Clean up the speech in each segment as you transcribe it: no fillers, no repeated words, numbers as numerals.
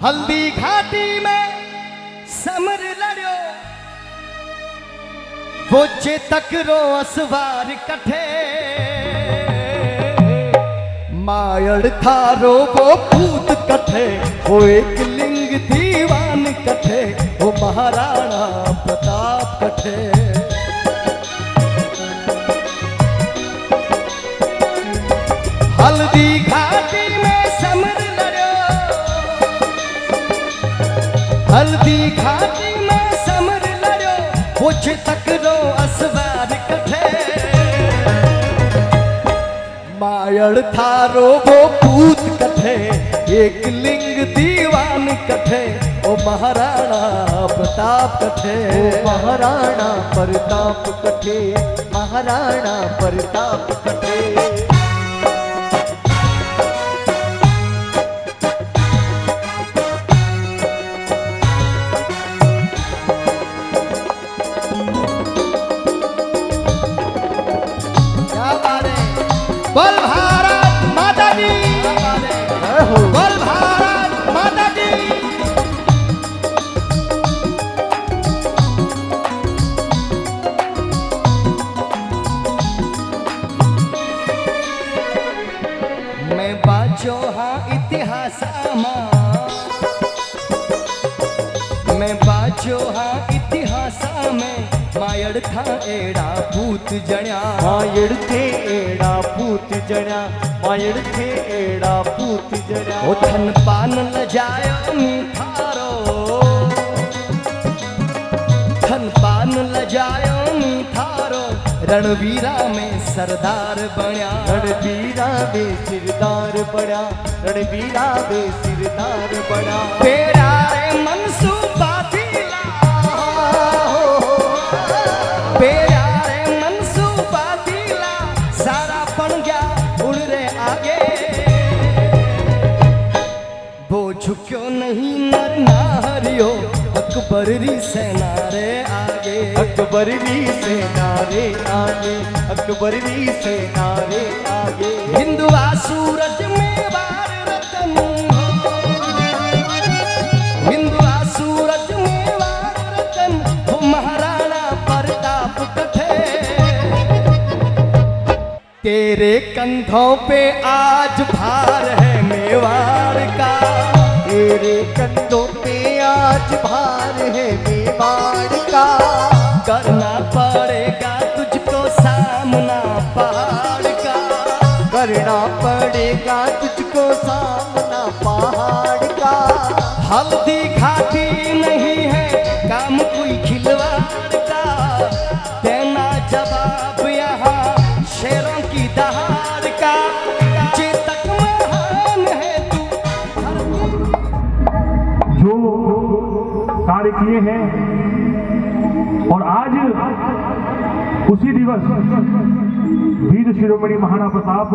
हल्दी घाटी में समर लड़ो वो चेतक रो असवार कठे मायड़ थारो वो भूत कठे वो एक लिंग दीवान कठे वो महाराणा प्रताप कठे। हल्दी घाटी में समर लड़ो हल्दी घाटी में समर लड़ो वो चेतक रो असवार कठे मायड़ थारो वो भूत कठे एक लिंग दीवान कठे ओ महाराणा प्रताप कठे महाराणा प्रताप कठे महाराणा प्रताप कठे। बोल भारत माता दी बोल भारत माता दी। मैं बाजो हाँ इतिहास मैं बाजो हाँ इतिहास में मायड़ था एड़ा भूत जण्या मायड़ थे एड़ा भूत जण्या मायड़ थे एड़ा भूत जण्या ओ थन पान लजायो मीठारो थन पान लजायो मीठारो रणवीरा में सरदार बण्या रणवीरा में सिरदार बण्या रणवीरा में सिरदार बण्या। तेरा रे मनसूबा दिला तेरा रे मनसूबा दिला सारा बन गया उड़ रे आगे वो झुक्यो नहीं नर नारियो अकबरी सेना रे आगे अकबरी सेना रे आगे अकबरी सेना रे आगे। हिंदुआ सूरज में वार रतन हिंदुआ सूरज में वार रतन वो महाराणा प्रताप कठे तेरे कंधों पे आज भार है मेवाड़ का तेरे कंधों पे आज भार है मेवाड़ का करना पड़ेगा तुझको सामना पहाड़ का करना पड़ेगा तुझको सामना पहाड़ का। हल्दी घाटी नहीं है काम कोई खिलवाड़ का देना जवाब यहाँ शेरों की दहाड़ का चेतक महान है तू जो कार्य किए हैं और आज उसी दिवस वीर शिरोमणि महाराणा प्रताप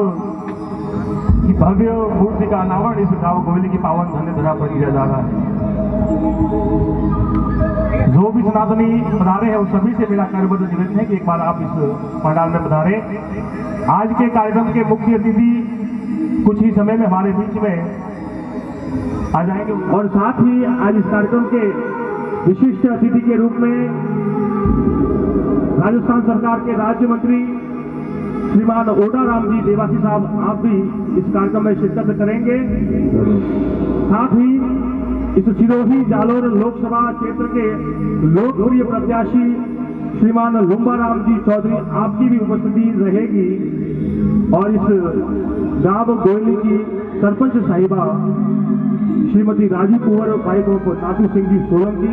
की भव्य मूर्ति का अनावरण इस गाँव गोयली की पावन धन्य धरा पर किया जा रहा है। जो भी सनातनी पधारे हैं उन सभी से मेरा कार्यबद्ध निवेदन है कि एक बार आप इस पंडाल में पधारें। आज के कार्यक्रम के मुख्य अतिथि कुछ ही समय में हमारे बीच में आ जाएंगे और साथ ही आज इस कार्यक्रम के विशिष्ट अतिथि के रूप में राजस्थान सरकार के राज्य मंत्री श्रीमान ओडाराम जी देवासी साहब आप भी इस कार्यक्रम में शिरकत करेंगे। साथ ही इस सिरोही जालोर लोकसभा क्षेत्र के लोकप्रिय प्रत्याशी श्रीमान लुम्बाराम जी चौधरी आपकी भी उपस्थिति रहेगी और इस गांव गोयली की सरपंच साहिबा श्रीमती राजी कुंवर भाई को नाथू सिंह जी सोलंकी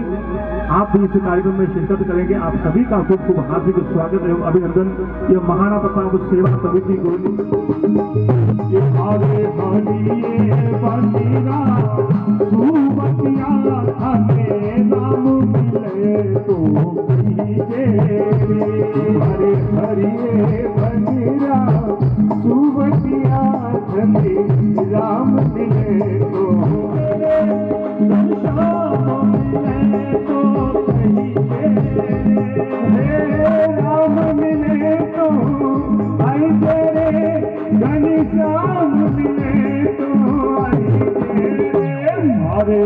आप भी इस कार्यक्रम में शिरकत करेंगे। आप सभी का खूब खूब हार्दिक स्वागत एवं अभिनंदन। ये महाराणा प्रताप सेवा समिति गोयली हरे हरे बंदीरा सुबतिया राम मिले तो राम मिले तो आई तेरे घनश्याम मिले तो आई तेरे हरे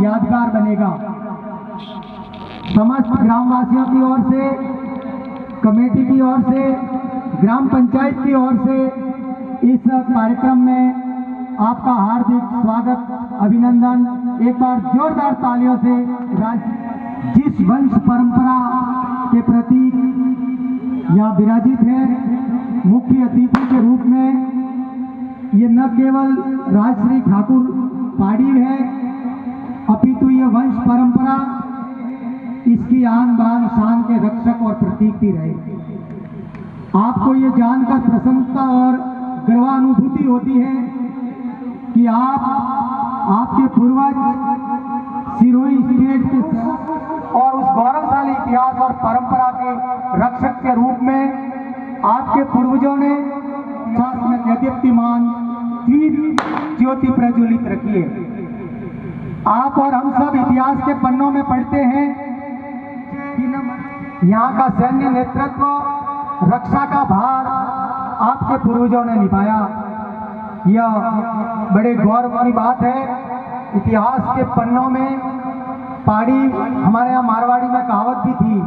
यादगार बनेगा। समस्त ग्रामवासियों की ओर से, कमेटी की ओर से, ग्राम पंचायत की ओर से इस कार्यक्रम में आपका हार्दिक स्वागत, अभिनंदन। एक बार जोरदार तालियों से जिस वंश परंपरा के प्रतीक यहाँ विराजित है, मुख्य अतिथि के रूप में ये न केवल राजश्री ठाकुर पाड़ी है, अपितु ये वंश परंपरा इसकी आन बान शान के रक्षक और प्रतीक भी रहे। आपको ये जानकर प्रसन्नता और गर्वानुभूति होती है कि आपके पूर्वज सिरोही स्टेट के और उस गौरवशाली इतिहास और परंपरा के रक्षक के रूप में आपके पूर्वजों ने इतिहास में देदीप्यमान दीप ज्योति प्रज्वलित रखी है। आप और हम सब इतिहास के पन्नों में पढ़ते हैं कि यहाँ का सैन्य नेतृत्व, रक्षा का भार आपके पूर्वजों ने निभाया। यह बड़े गौरव की बात है। इतिहास के पन्नों में पाड़ी, हमारे यहाँ मारवाड़ी में कहावत भी थी,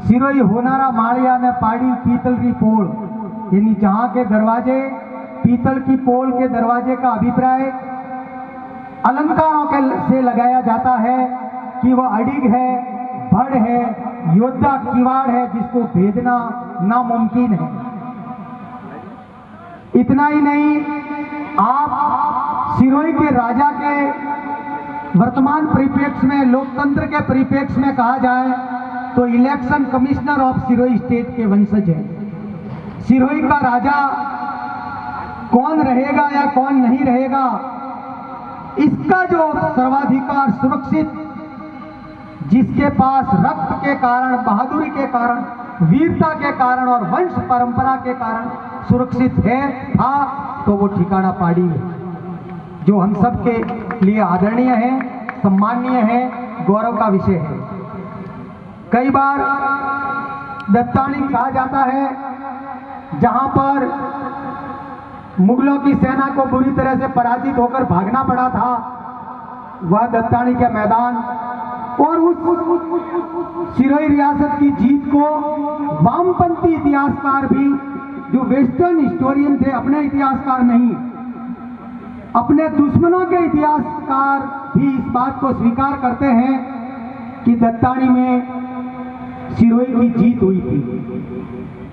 सिरोही होनारा माड़िया ने पाड़ी पीतल की पोल, यानी जहाँ के दरवाजे पीतल की पोल के दरवाजे का अभिप्राय अलंकारों के से लगाया जाता है कि वह अडिग है, बड़ है, योद्धा किवाड़ है, जिसको भेदना नामुमकिन है। इतना ही नहीं, आप सिरोही के राजा के वर्तमान परिप्रेक्ष्य में, लोकतंत्र के परिप्रेक्ष्य में कहा जाए तो election commissioner of Sirohi state के वंशज है। सिरोही का राजा कौन रहेगा या कौन नहीं रहेगा, इसका जो सर्वाधिकार सुरक्षित, जिसके पास रक्त के कारण, बहादुरी के कारण, वीरता के कारण और वंश परंपरा के कारण सुरक्षित है था, तो वो ठिकाना पाड़ी है, जो हम सब के लिए आदरणीय है, सम्माननीय है, गौरव का विषय है। कई बार दत्तानी कहा जाता है, जहां पर मुगलों की सेना को बुरी तरह से पराजित होकर भागना पड़ा था, वह दत्तानी के मैदान और उस सिरोही रियासत की जीत को वामपंथी इतिहासकार भी, जो वेस्टर्न हिस्टोरियन थे, अपने इतिहासकार नहीं, अपने दुश्मनों के इतिहासकार भी इस बात को स्वीकार करते हैं कि दत्तानी में सिरोही की जीत हुई थी।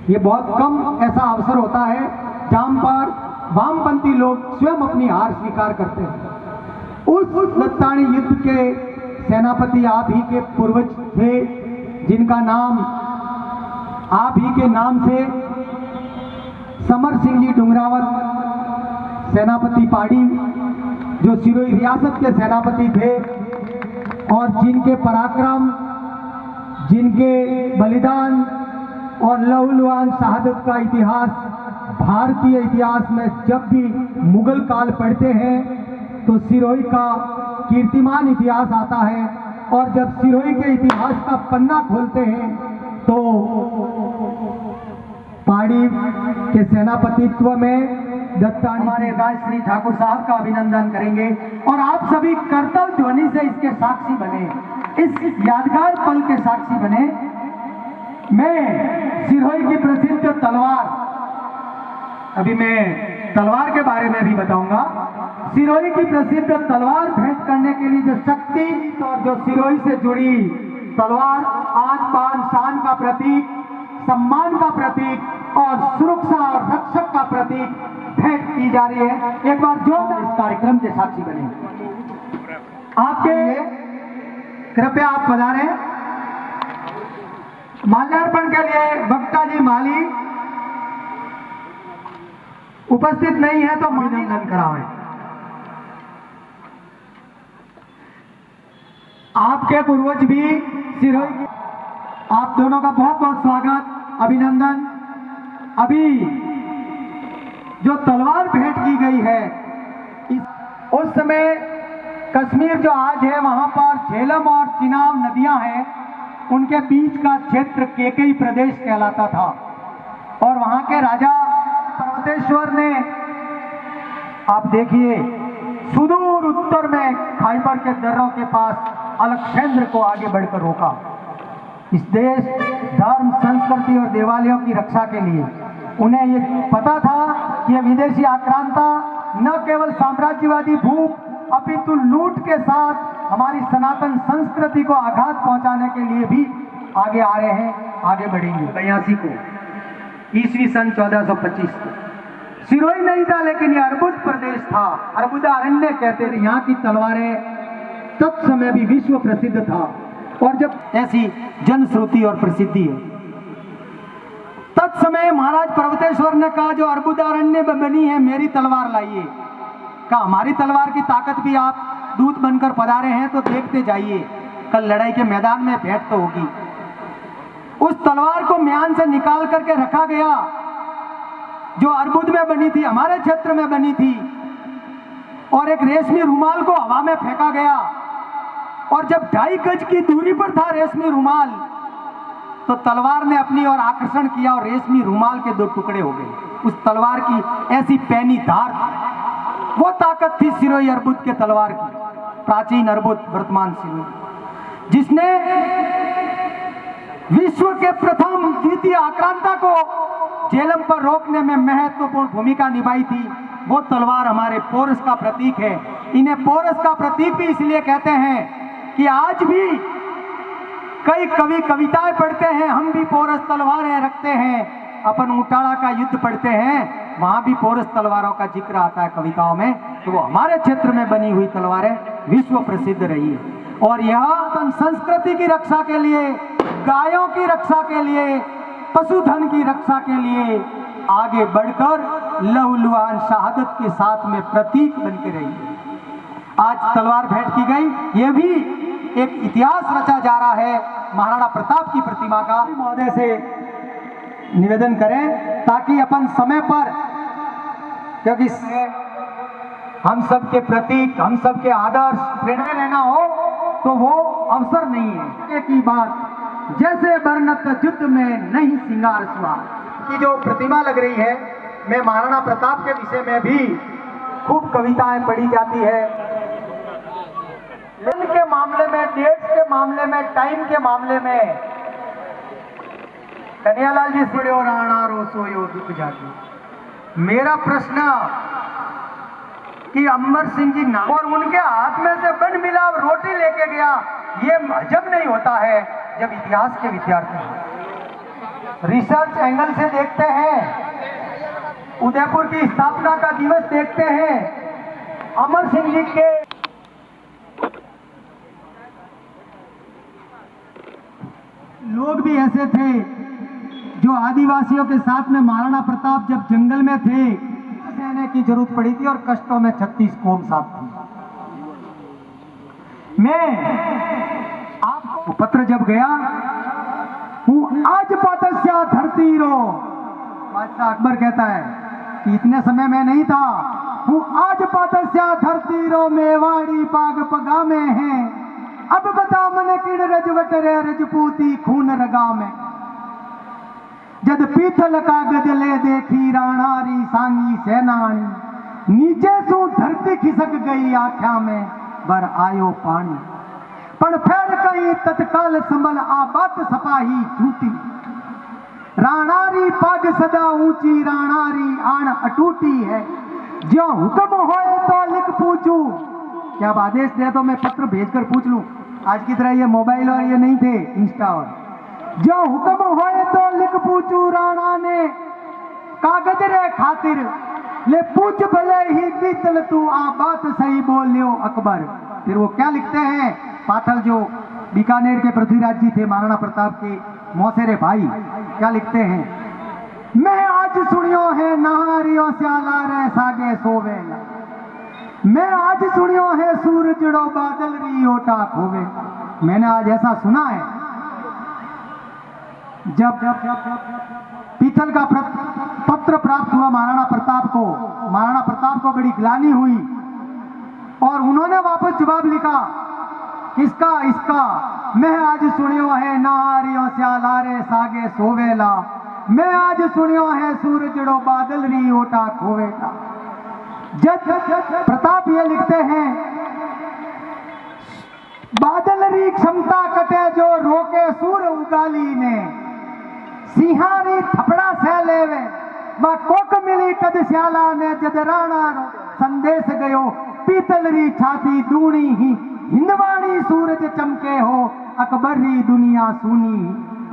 ये बहुत कम ऐसा अवसर होता है जहां पर वामपंथी लोग स्वयं अपनी हार स्वीकार करते हैं। उस दत्तानी युद्ध के सेनापति आप ही के पूर्वज थे, जिनका नाम आप ही के नाम से समर सिंह जी डुंगरावत, सेनापति पाड़ी, जो सिरोही रियासत के सेनापति थे और जिनके पराक्रम, जिनके बलिदान और लहूलुहान शहादत का इतिहास भारतीय इतिहास में जब भी मुगल काल पढ़ते हैं तो सिरोही का कीर्तिमान इतिहास आता है, और जब सिरोही के इतिहास का पन्ना खोलते हैं तो पाड़ी के सेनापतित्व में दत्तानी, हमारे राजश्री ठाकुर साहब का अभिनंदन करेंगे और आप सभी करतल ध्वनि से इसके साक्षी बने, इस यादगार पल के साक्षी बने। मैं सिरोही की प्रसिद्ध तलवार, अभी मैं तलवार के बारे में भी बताऊंगा। सिरोही की प्रसिद्ध तलवार भेंट करने के लिए जो शक्ति और जो सिरोही से जुड़ी तलवार आन बान शान का प्रतीक, सम्मान का प्रतीक और सुरक्षा और रक्षक का प्रतीक भेंट की जा रही है। एक बार जोरदार इस कार्यक्रम के साक्षी बने। आपके कृपया आप पधारें। माल्यार्पण के लिए वक्ता जी माली उपस्थित नहीं है तो अभिनंदन करावें। आपके पूर्वज भी सिरोही, आप दोनों का बहुत बहुत स्वागत, अभिनंदन। अभी जो तलवार भेंट की गई है, उस समय कश्मीर जो आज है वहां पर झेलम और चिनाब नदियां हैं, उनके बीच का क्षेत्र केकई प्रदेश कहलाता था और वहां के राजा पर्वतेश्वर ने, आप देखिए, सुदूर उत्तर में खाइबर के दर्रों के पास अलकनंदा को आगे बढ़कर रोका। इस देश, धर्म, संस्कृति और देवालयों की रक्षा के लिए उन्हें ये पता था कि यह विदेशी आक्रांता न केवल साम्राज्यवादी भूख अपितु लूट के साथ हमारी सनातन संस्कृति को आघात पहुंचाने के लिए भी आगे आ रहे हैं, आगे बढ़ेंगे। 82 को ईस्वी सन 1425 को सिरोही नहीं था, लेकिन यह अर्बुद प्रदेश था, अर्बुदारण्य कहते थे। यहाँ की तलवारें तत्समय भी विश्व प्रसिद्ध था, और जब ऐसी जनश्रुति और प्रसिद्धि है, तत्समय महाराज पर्वतेश्वर ने कहा जो अर्बुदारण्य में बनी है मेरी तलवार लाइए। कहा हमारी तलवार की ताकत भी आप दूत बनकर पधारे हैं तो देखते जाइए, कल लड़ाई के मैदान में भेंट तो होगी। उस तलवार को म्यान से निकाल करके रखा गया जो अर्बुद में बनी थी, हमारे क्षेत्र में बनी थी, और एक रेशमी रुमाल को हवा में फेंका गया, और जब 2.5 गज की दूरी पर था रेशमी रुमाल, तो तलवार ने अपनी ओर आकर्षण किया और रेशमी रुमाल के 2 टुकड़े हो गए। उस तलवार की ऐसी पैनी धार, वो ताकत थी सिरोही अर्बुद के तलवार की, प्राचीन अर्बुद वर्तमान सिरोही, जिसने विश्व के प्रथम द्वितीय आक्रांता को झेलम पर रोकने में महत्वपूर्ण भूमिका निभाई थी। वो तलवार हमारे पोरस का प्रतीक है। इन्हें पोरस का प्रतीक भी इसलिए कहते हैं कि आज भी कई कवि कविताएं पढ़ते हैं, हम भी पोरस तलवारें रखते हैं, अपन उटाड़ा का युद्ध पढ़ते हैं, वहां भी पोरस तलवारों का जिक्र आता है कविताओं में। तो वो हमारे क्षेत्र में बनी हुई तलवारें विश्व प्रसिद्ध रही है। और यह संस्कृति की रक्षा के लिए, गायों की रक्षा के लिए, पशुधन की रक्षा के लिए आगे बढ़कर लहूलुहान शहादत के साथ में प्रतीक बन के रही है। आज तलवार भेंट की गई, यह भी एक इतिहास रचा जा रहा है महाराणा प्रताप की प्रतिमा का। महोदय से निवेदन करें ताकि अपन समय पर, क्योंकि हम सबके प्रतीक, हम सबके आदर्श प्रेरणा रहना हो तो वो अवसर नहीं है। एक ही बात, जैसे बरनत युद्ध में नहीं सिंगार सुहा की जो प्रतिमा लग रही है, मैं महाराणा प्रताप के विषय में भी खूब कविताएं पढ़ी जाती है। दिन के मामले में, डेट्स के मामले में, टाइम के मामले में कन्हैयालाल जी सिड़ो राणा रोसोयो दुख जागी। मेरा प्रश्न कि अमर सिंह जी नाम और उनके हाथ में से बन मिला रोटी लेके गया, ये हजम नहीं होता है जब इतिहास के विद्यार्थी रिसर्च एंगल से देखते हैं, उदयपुर की स्थापना का दिवस देखते हैं, अमर सिंह जी के लोग भी ऐसे थे जो आदिवासियों के साथ में महाराणा प्रताप जब जंगल में थे, सहने की जरूरत पड़ी थी और कष्टों में 36 कौम साथ थी। मैं आपको पत्र जब गया हूँ, आज पातस्या धरती रो, बादशाह अकबर कहता है कि इतने समय में नहीं था, हूँ आज पातस्या धरती रो मेवाड़ी बाग पगा में है, अब बता मन किड़ रजवट रे रजपूती खून रगा में, जद पीथल का गजले देखी राणारी सांगी सेनानी, नीचे सू धरती खिसक गई आख्या में बर आयो पानी, पण फिर कहीं तत्काल संभल आबात सपाही झूठी, राणारी पग सदा ऊंची राणारी आण अटूटी है, जो हुक्म होए तो लिख पूछू, क्या आप आदेश दे तो मैं पत्र भेजकर पूछ लूं। आज की तरह ये मोबाइल और ये नहीं थे इंस्टा, और जो हुक्म होए तो लिख पूछू, राणा ने कागज रे खातिर ले पूछ भले ही बीतल तू आ बात सही बोलियो अकबर। फिर वो क्या लिखते हैं, पाथल जो बीकानेर के पृथ्वीराज जी थे महाराणा प्रताप के मौसेरे भाई, क्या लिखते हैं, मैं आज सुनियो है नहारियो स्याला रे सागे सोवेला, मैं आज सुनियो है सूरजड़ो बादल री ओटा खोवे। मैंने आज ऐसा सुना है, जब पीथल का पत्र प्राप्त हुआ महाराणा प्रताप को बड़ी ग्लानि हुई और उन्होंने वापस जवाब लिखा, इसका मैं आज सुनियो है नारियो स्यालारे सागे सोवेला, मैं आज सुनियो है सूरजड़ो बादल री ओटा खोवेला। जब प्रताप ये लिखते हैं, बादल री क्षमता कटे जो रोके सूर उगाली ने, सिंहारी थपड़ा से लेवे व कोक मिली कद श्याला ने, जद राणा संदेश गयो पीतल री छाती दूनी ही हिंदवाणी सूरज चमके हो, अकबर री दुनिया सुनी,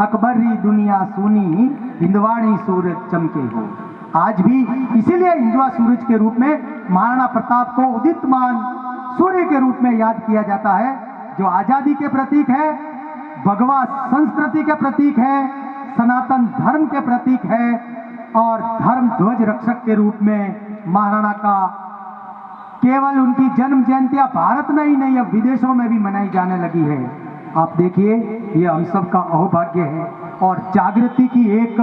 अकबर री दुनिया सुनी, हिंदवाणी सूरज चमके हो। आज भी इसीलिए हिंदुआ सूरज के रूप में महाराणा प्रताप को उदितमान सूर्य के रूप में याद किया जाता है, जो आजादी के प्रतीक है, भगवा संस्कृति के प्रतीक है, सनातन धर्म के प्रतीक है और धर्म ध्वज रक्षक के रूप में महाराणा का केवल उनकी जन्म जयंतियां भारत में ही नहीं अब विदेशों में भी मनाई जाने लगी है। आप देखिए ये हम सब का अहोभाग्य है और जागृति की एक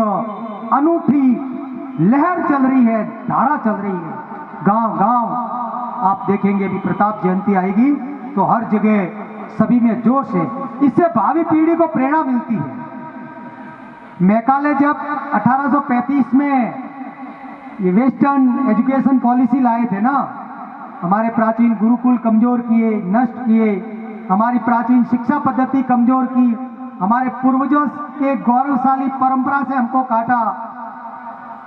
अनूठी लहर चल रही है, धारा चल रही है। गांव गांव आप देखेंगे भी प्रताप जयंती आएगी तो हर जगह सभी में जोश है, इससे भावी पीढ़ी को प्रेरणा मिलती है। मैकाले जब 1835 में ये वेस्टर्न एजुकेशन पॉलिसी लाए थे ना, हमारे प्राचीन गुरुकुल कमजोर किए, नष्ट किए, हमारी प्राचीन शिक्षा पद्धति कमजोर की, हमारे पूर्वजों के गौरवशाली परंपरा से हमको काटा।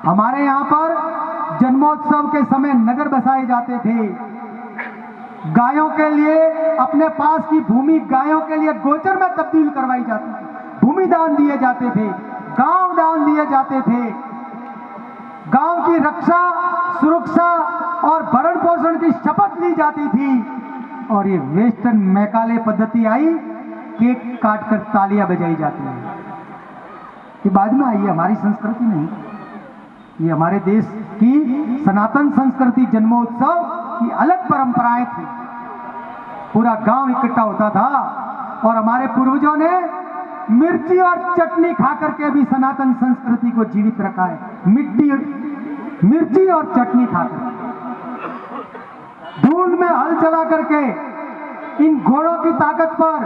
हमारे यहाँ पर जन्मोत्सव के समय नगर बसाए जाते थे, गायों के लिए अपने पास की भूमि गायों के लिए गोचर में तब्दील करवाई जाती थी, भूमि दान दिए जाते थे, गांव दान दिए जाते थे, गांव की रक्षा सुरक्षा और भरण पोषण की शपथ ली जाती थी। और ये वेस्टर्न मैकाले पद्धति आई, केक काटकर तालियां बजाई जाती है, ये बाद में आई है, हमारी संस्कृति नहीं, ये हमारे देश की सनातन संस्कृति जन्मोत्सव की अलग परंपराएं थी। पूरा गांव इकट्ठा होता था और हमारे पूर्वजों ने मिर्ची और चटनी खा करके भी सनातन संस्कृति को जीवित रखा है। मिर्ची और चटनी खाकर, धूल में हल चला करके, इन घोड़ों की ताकत पर,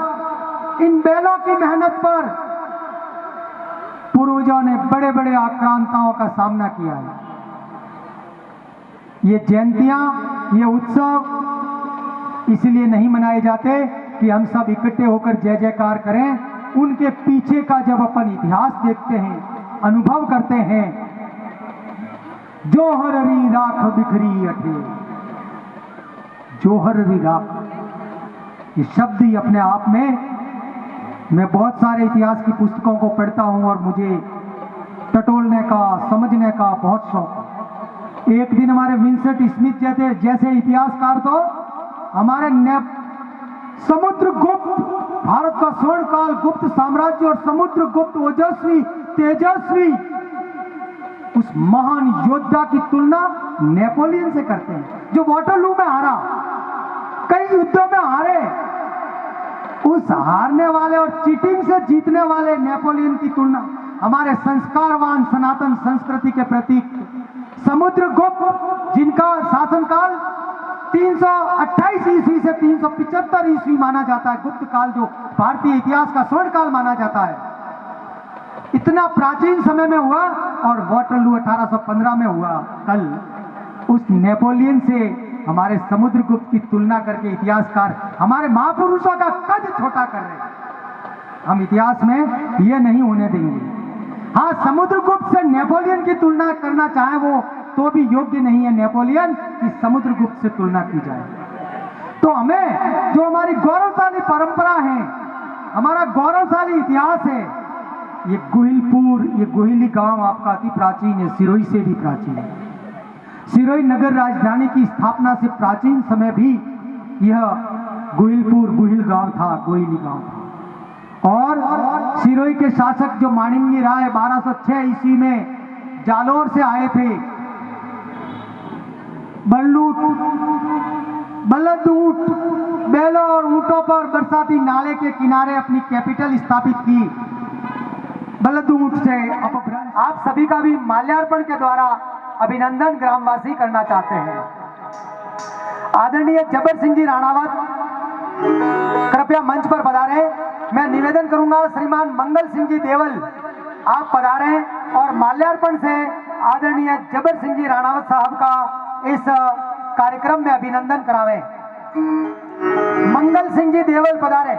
इन बैलों की मेहनत पर पूर्वजों ने बड़े बड़े आक्रांताओं का सामना किया है। ये जयंतियां, ये उत्सव इसलिए नहीं मनाए जाते कि हम सब इकट्ठे होकर जय जयकार करें, उनके पीछे का जब अपन इतिहास देखते हैं, अनुभव करते हैं, जोहर री राख बिखरी अठे, जोहर री राख, ये शब्द ही अपने आप में, मैं बहुत सारे इतिहास की पुस्तकों को पढ़ता हूं और मुझे टटोलने का, समझने का बहुत शौक है। एक दिन हमारे विंसेंट स्मिथ जैसे इतिहासकार तो हमारे समुद्रगुप्त, भारत का स्वर्ण काल, गुप्त साम्राज्य और समुद्रगुप्त ओजस्वी तेजस्वी उस महान योद्धा की तुलना नेपोलियन से करते हैं, जो वाटरलू में हारा, कई युद्धों में हारे। उस हारने वाले और चीटिंग से जीतने वाले नेपोलियन की तुलना हमारे संस्कारवान सनातन संस्कृति के प्रतीक समुद्रगुप्त, जिनका शासनकाल 328 ईस्वी से 375 ईस्वी माना जाता है, गुप्त काल जो भारतीय इतिहास का स्वर्ण काल माना जाता है, इतना प्राचीन समय में हुआ। और वाटरलू 1815 में हुआ। कल उस नेपोलियन से हमारे समुद्रगुप्त की तुलना करके इतिहासकार हमारे महापुरुषों का कद छोटा कर रहे हैं। हम इतिहास में ये नहीं होने देंगे। हाँ, समुद्रगुप्त से नेपोलियन की तुलना करना चाहे वो तो भी योग्य नहीं है नेपोलियन कि समुद्रगुप्त से तुलना की जाए। तो हमें जो हमारी गौरवशाली परंपरा है, हमारा गौरवशाली इतिहास है, ये गुहिलपुर, ये गुहिली गांव आपका अति प्राचीन है, सिरोही से भी प्राचीन है। सिरोही नगर राजधानी की स्थापना से प्राचीन समय भी यह गुहिलपुर गुहिल गांव था, गोहिली गांव था। और सिरोही के शासक जो माणिंगी राय 1206 ईस्वी में जालोर से आए थे, बलद ऊंट, बैलों और ऊंटों पर बरसाती नाले के किनारे अपनी कैपिटल स्थापित की। बलद ऊंट से अपभ्रंश। आप सभी का भी माल्यार्पण के द्वारा अभिनंदन ग्रामवासी करना चाहते हैं। आदरणीय जब्बर सिंह जी राणावत कृपया मंच पर पधारें। मैं निवेदन करूंगा श्रीमान मंगल सिंह जी देवल आप पधारें और माल्यार्पण से आदरणीय जब्बर सिंह जी राणावत साहब का इस कार्यक्रम में अभिनंदन करावें। मंगल सिंह जी देवल पधारें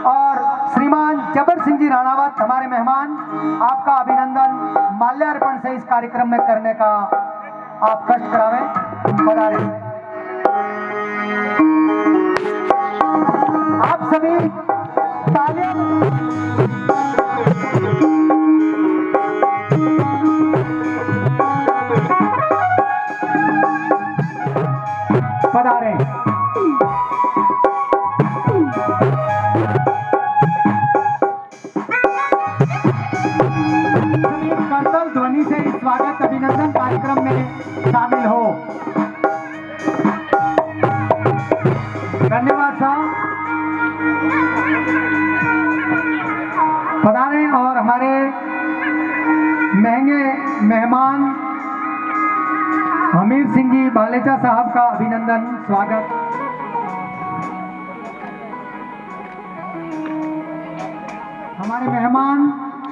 और श्रीमान जब्बर सिंह जी राणावत हमारे मेहमान, आपका अभिनंदन माल्यार्पण से इस कार्यक्रम में करने का आप कष्ट करावें। पधारें। सभी तालियां पधारें। करतल ध्वनि से इस स्वागत अभिनंदन कार्यक्रम में शामिल हो। धन्यवाद साहब। पधारें और हमारे महंगे मेहमान हमीर सिंह जी बालेचा साहब का अभिनंदन स्वागत। हमारे मेहमान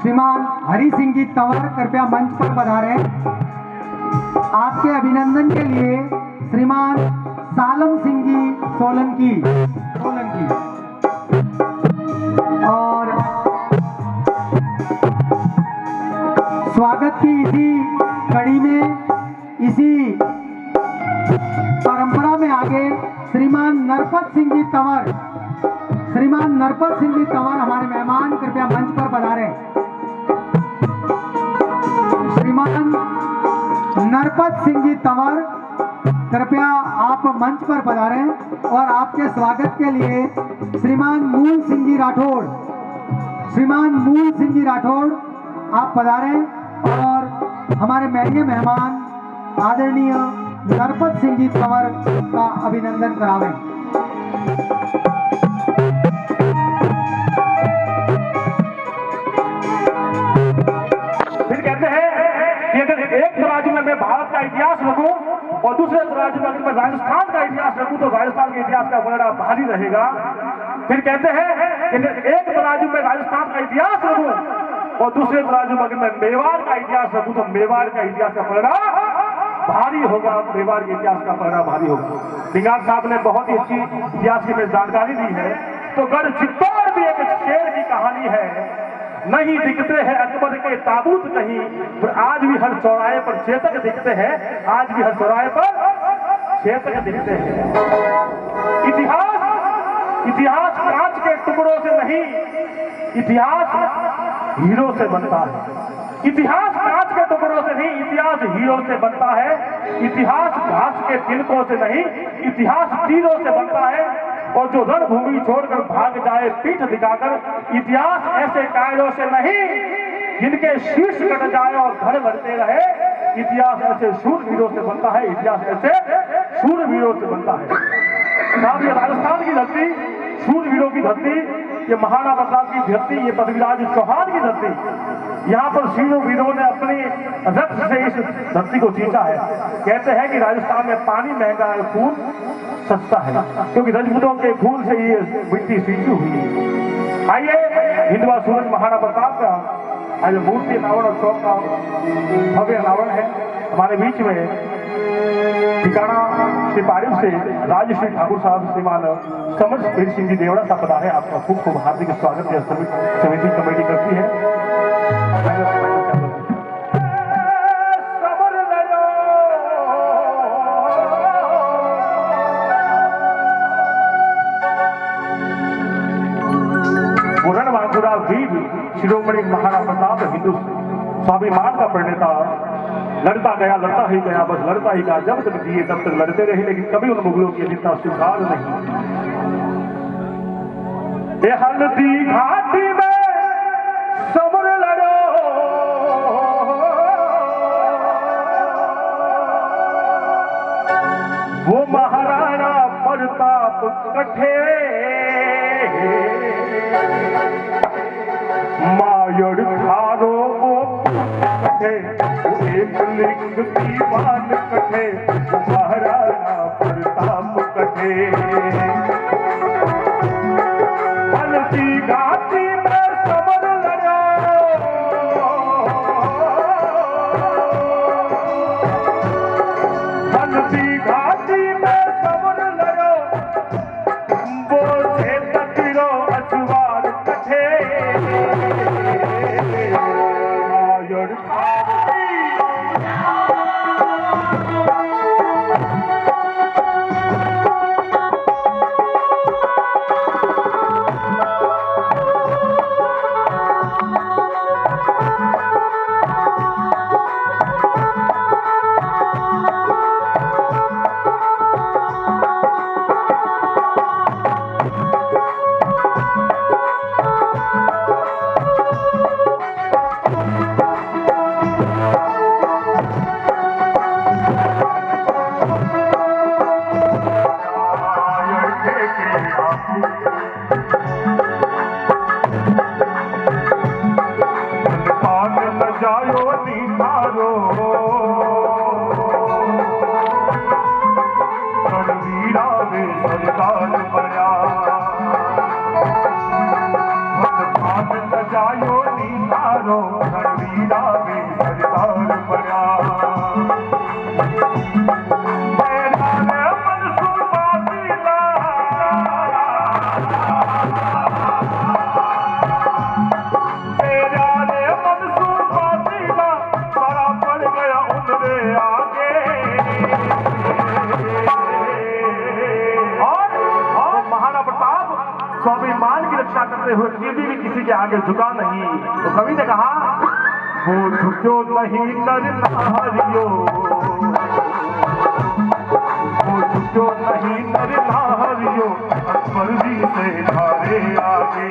श्रीमान हरि सिंह जी तंवर कृपया मंच पर पधारें। आपके अभिनंदन के लिए श्रीमान सालम सिंह जी सोलंकी और स्वागत की इसी कड़ी में, इसी परंपरा में आगे श्रीमान नरपत सिंह जी तंवर हमारे मेहमान कृपया मंच पर पधारें। श्रीमान नरपत सिंह जी तंवर कृपया आप मंच पर पधारें और आपके स्वागत के लिए श्रीमान मूल सिंह जी राठौड़ आप पधारें और हमारे महंगे मेहमान आदरणीय नरपत सिंह जी तंवर का अभिनंदन करावें। फिर कहते हैं कि अगर एक तराजू में मैं भारत का इतिहास रखूं और दूसरे तराजू में मैं राजस्थान का इतिहास रखूं तो राजस्थान के इतिहास का बड़ा भारी रहेगा। फिर कहते हैं कि अगर एक तराजू में राजस्थान का इतिहास रखूं और दूसरे तराजू में मैं मेवाड़ का इतिहास रखूं तो मेवाड़ का इतिहास का पलड़ा भारी होगा। मेवाड़ के इतिहास का पलड़ा भारी होगा। सिंगार साहब ने बहुत ही अच्छी इतिहास की जानकारी दी है। तो गढ़ चित्तौड़ भी एक शेर की कहानी है। नहीं दिखते हैं अकबर के ताबूत कहीं, पर आज भी हर चौराहे पर चेतक दिखते हैं। आज भी हर चौराहे पर चेतक दिखते हैं। इतिहास कांच के टुकड़ों से नहीं, इतिहास हीरो से बनता है। इतिहास कांच के टुकड़ों से नहीं, इतिहास हीरो से बनता है। इतिहास घास के तिनकों से नहीं, इतिहास तीरों से बनता है। और जो रणभूमि छोड़कर भाग जाए पीठ दिखाकर, इतिहास ऐसे कायरों से नहीं जिनके शीर्ष कट जाए और घर लड़ते रहे। इतिहास ऐसे शूरवीरों से बनता है। इतिहास ऐसे शूरवीरों से बनता है। साहब ये राजस्थान की धरती, शूरवीरों की धरती, ये महाराणा प्रताप की धरती, ये पृथ्वीराज चौहान की धरती। यहाँ पर शूरवीरों ने अपनी रक्त से इस धरती को सींचा है। कहते हैं कि राजस्थान में पानी महंगा है, खून सस्ता है, क्योंकि रजपूतों के खून से ये मिट्टी सींची हुई है। आइए हिंदवा सूरज महाराणा प्रताप का आज मूर्ति अनावरण और चौक का भव्य अनावरण है। हमारे बीच में ठिकाना श्री पारिव से राजश्री ठाकुर साहब, श्रीमान समर सिंह जी देवड़ा साहब पधारे। आपका खूब खूब हार्दिक स्वागत है। समिति कमेटी करती है। रणबांकुरा वीर शिरोमणि महाराणा प्रताप हिंदू स्वाभिमान का प्रणेता लड़ता ही गया, बस लड़ता ही गया। जब तक जिए तब तक लड़ते रहे, लेकिन कभी उन मुगलों की जितना स्वीकार नहीं। हल्दी घाटी में समर लड़ो, वो महाराणा प्रताप कठे मायड़ थारो कठे, एक लिंग दीवान कठे, महाराणा प्रताप कठे। हल्दी घाटी में समर लड़ो, हल्दी घाटी में समर लड़ो, वो से तकरो असवार कठे। सजायो निखारो रणवीरा वे सरदार बया भात सजायो निखारो रणवीरा वे सरदार बया स्वाभिमान की रक्षा करते हुए कभी भी किसी के आगे झुका नहीं। तो कवि ने कहा वो झुको नहीं करना हरियो, वो झुको नहीं करना हरियो, मर्जी से धारे आगे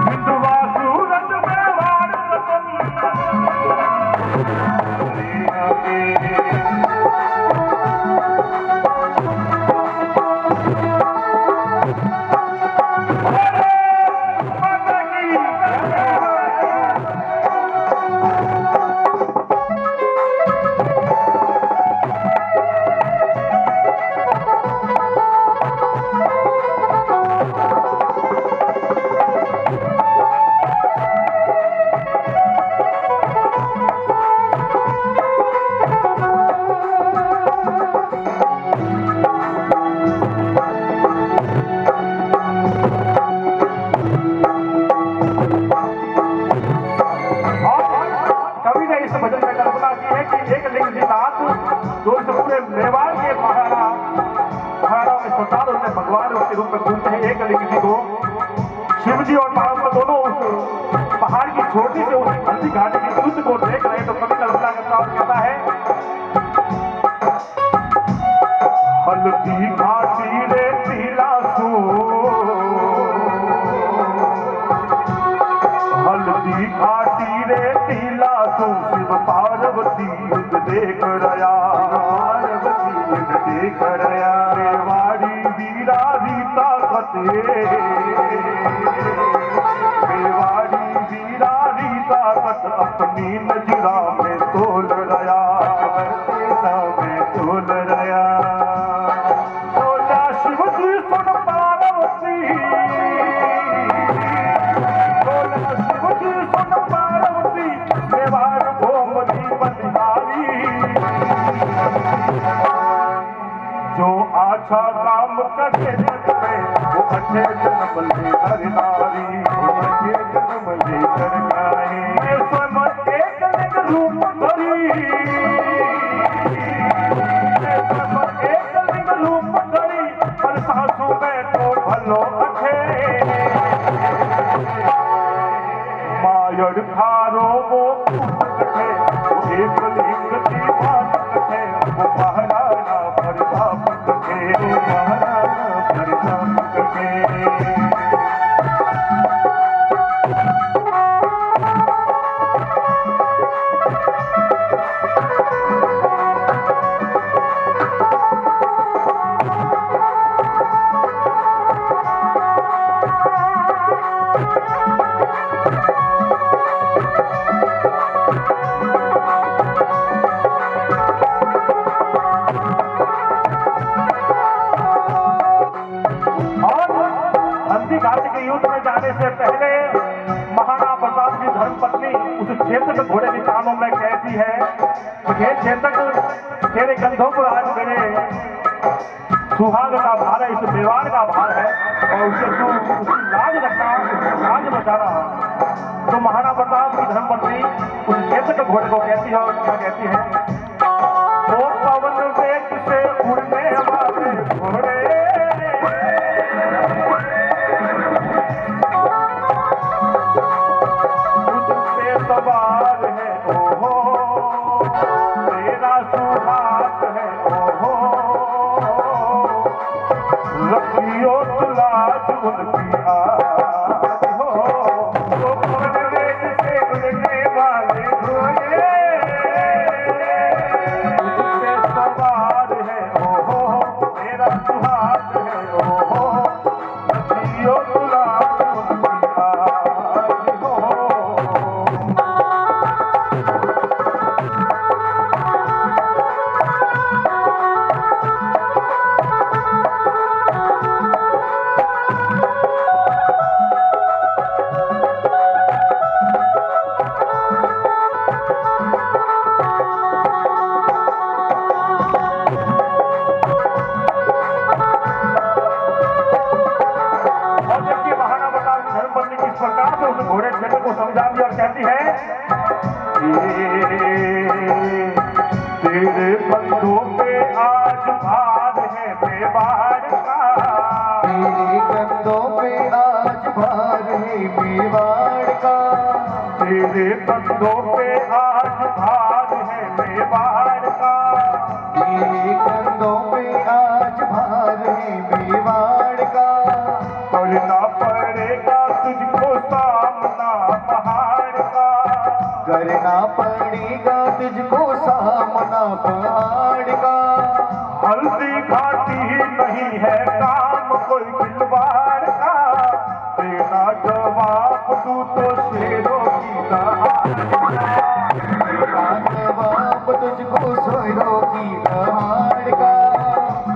हिंदुआ सूरज में वार वतन आगे। शिव जी और पार्वती दोनों उस पहाड़ की छोटी से उस हल्दी घाटी की युद्ध को देख रहे तो कवि कल्पना करता और कहता है हल्दी घाटी रे तिलासू, हल्दी घाटी रे तिलासू, शिव पार्वती युद्ध देख रया, पार्वती युद्ध देख रया, रेवाड़ी वीरा रीता कते, रेवाड़ी वीरा रीता कत अपनी नजरा में तोल रया, में तोल रया। शिव जी सुन पार्वती, शिव जी सुन पार्वती, देवार भोमरी बलिहारी, जो अच्छा काम करे जग में वो अच्छे जन्म ले हर नारी, वो अच्छे जन्म ले कर गाए, स्वयं एक लिंग रूप धरी, स्वयं एक लिंग रूप धरी, पर सासू में तो भलो अठे, मायर खारो वो है, वो एक लिंग की बात है, वो महाराणा प्रताप है, वो महाराणा प्रताप है। से पहले महाराणा प्रताप की धर्मपत्नी उस क्षेत्र के घोड़े के कानों में कहती है हे क्षेत्र तेरे कंधों पर आज मेरे सुहाग का भार है, इस मेवाड़ का भार है और उसे तू उसकी लाज रखना, लाज बचाना। तो महाराणा प्रताप की धर्मपत्नी उस क्षेत्र के घोड़े को कहती है और क्या कहती है, तो पवन वेग से उड़ने वाले घोड़े सवार है ओहो, तेरा सुहाग है ओहो, रखियो लाज उनकी आज हो, तो पवन वेग से उड़ने वाले घोड़े तुझसे सवार है ओहो, तेरा सुहाग है ओहो, रखियो लाज उनकी आज। से उस घोड़े छेत्र को समझा दिया और कहती है तेरे बंधों पे आज भार है मेवाड़ का, तेरे कंधों पे आज भार है मेवाड़ का, तेरे बंधों पे आज भार है मेवाड़ का, तेरे कंधों पे आज भार है मेवाड़ का, करना पड़ेगा तुझको सामना पहाड़ का, करना पड़ेगा तुझको सामना पहाड़ का, हल्दी घाटी नहीं है काम कोई खिलवाड़ का, देना जवाब तू तो शेरों की दहाड़ का, तेरा जवाब तुझको शेरों की दहाड़ का,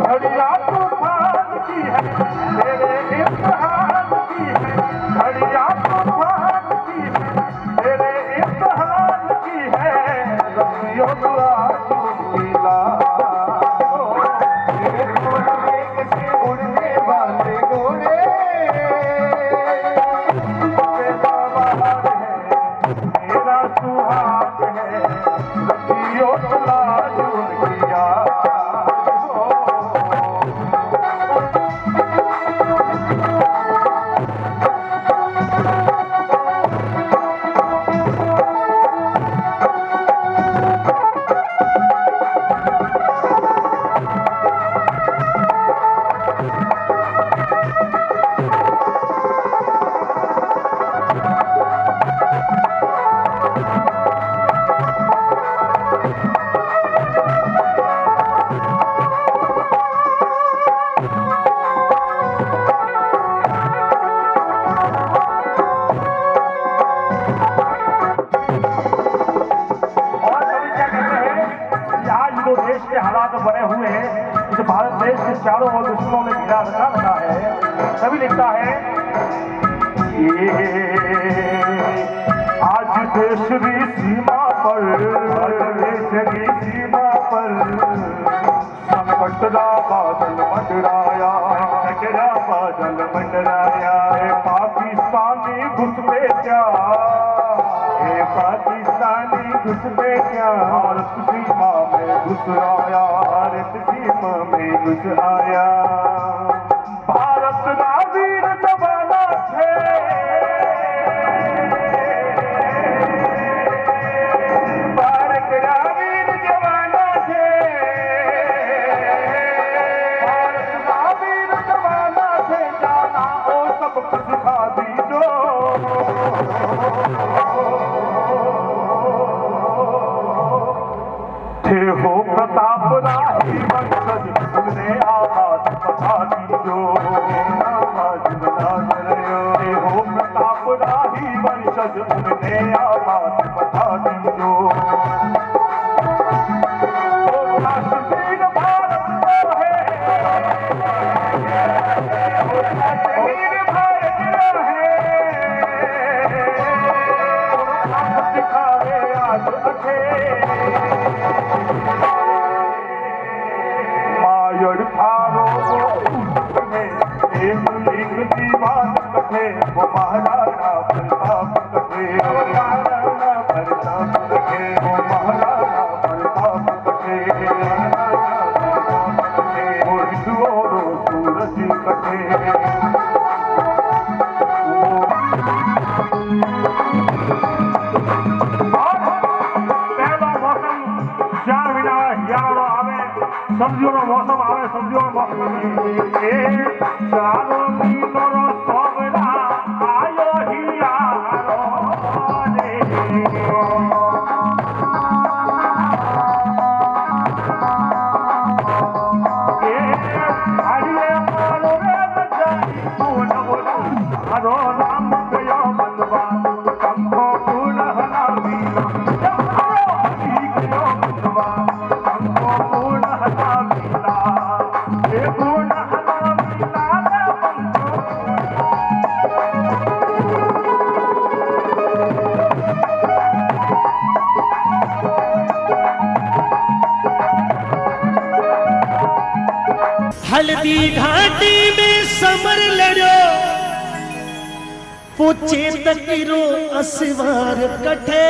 घड़िया तूफान की है तेरे इम्तिहान की है, घड़िया तूफान की है तेरे इम्तिहान की है, रस्सियों दुआ की एक से उड़ने वाले घोड़े मेरा सुहाग है रखियो लाज किया। देश के हालात बने हुए हैं, इस भारत देश के चारों ओर दुश्मनों ने घिरा रखा है, तभी लिखता है आज देश की सीमा पर, देश की सीमा पर संकट का बादल मंडराया, बादल मंडराया, पाकिस्तानी घुसपैठिया, पाकिस्तानी घुसपैठिया भारत सीमा में घुस आया, भारत सीमा में घुस आया, भारत का वीर जवाना थे, भारत का वीर जवाना थे, भारत का वीर जवाना थे, जाना ओ सब कुछ खा दीजो, थे हो प्रताप राही वंशज तुमने आवाज बता दीजो, आवाज बता दो, थे हो प्रताप राही वंशज तुमने आवाज बता दीजो, तो कश्मीर भारत को है, कश्मीर भारत को है, दिखावे आज अखे मायड़ थारो एक दीवान कथे, वो महाराणा प्रताप कथे, महाराणा प्रताप कथे, वो महाराणा प्रताप कथे, वो हिंदुओं सूरज कथे, सब्जियों का मौसम आवे, सब्जियों का मौसम चारों मीनों सबरा आयो ही यारो रे, हरिये मारो रे बजाई बोल बोल हरो नाम गयो बंदवा कंठो पूर्ण हला मीना, जब हरो हरी गयो बंदवा कंठो पूर्ण हला मीना, ये पूर्ण हला मीना रे बंदो हल्दी घाटी में समर लड़ो पोचे तकिरो असवार कठे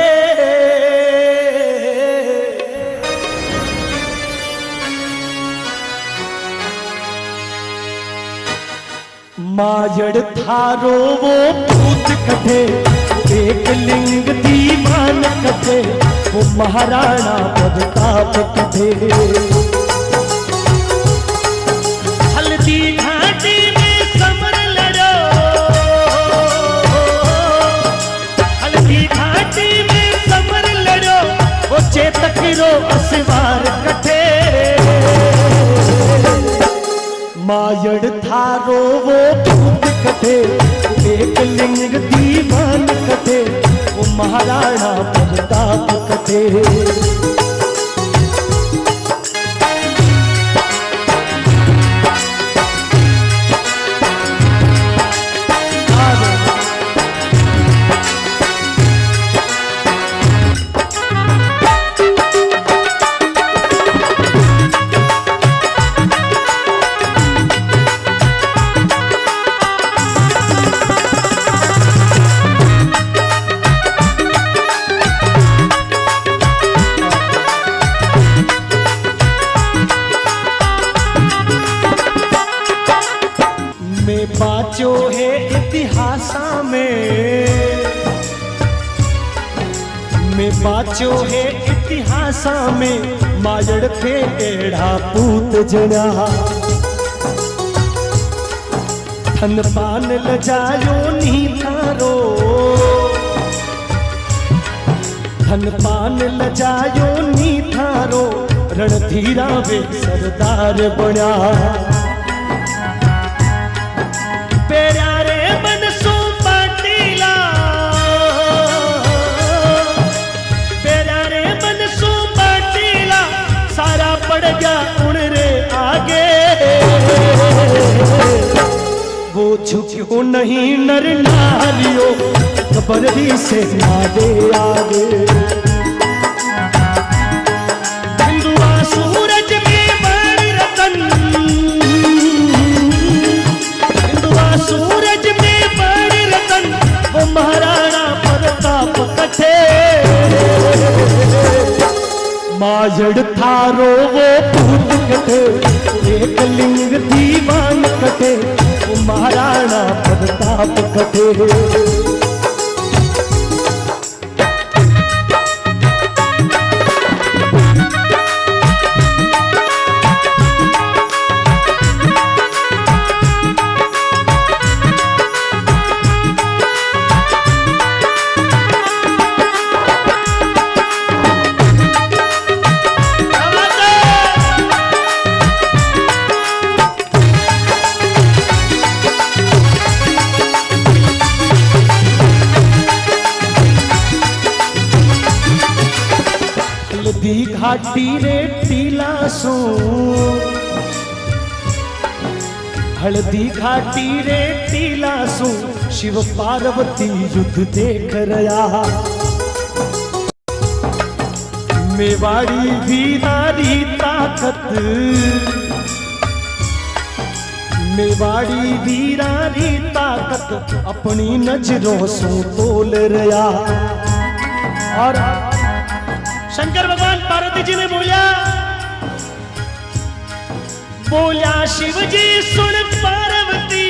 माजड़ थारो वो पूत कठे एक लिंग दीवान कठे वो महाराणा प्रताप कठे हल्दी घाटी में समर लड़ो हल्दी घाटी में समर लड़ो वो चेतकिरो असवार कठे माजड़ थारो वो पूत कठे एक लिंग दीवान कठे वो महाराणा प्रताप कठे बाचो है इतिहासा में बाचो है इतिहासा में माजड़ थे एड़ा पूत जना थन पान लजायो नी थारो थन पान लजायो नी थारो रणधीरा वे सरदार बना प्यारे बनसो पाटीला प्यारे बनसो पाटीला सारा पड़ गया उन रे आगे वो झुक्यो नहीं नर नारियो कबरदी से आगे आगे हिंदुआ सूरज में बड़ रतन सूरज में बड़ रतन वो महाराणा प्रताप कठे माजड़ थारो वो पूत कठे एक लिंग दीवान कठे वो महाराणा प्रताप कठे हल्दी घाटी रे टीलासो हल्दी घाटी रे टीलासो शिव पार्वती युद्ध देख रहा मेवाड़ी वीरारी ताकत मेवाड़ी वीरारी ताकत अपनी नजरों से तोल रहा और शंकर भगवान पार्वती जी ने बोला शिव जी सुन पार्वती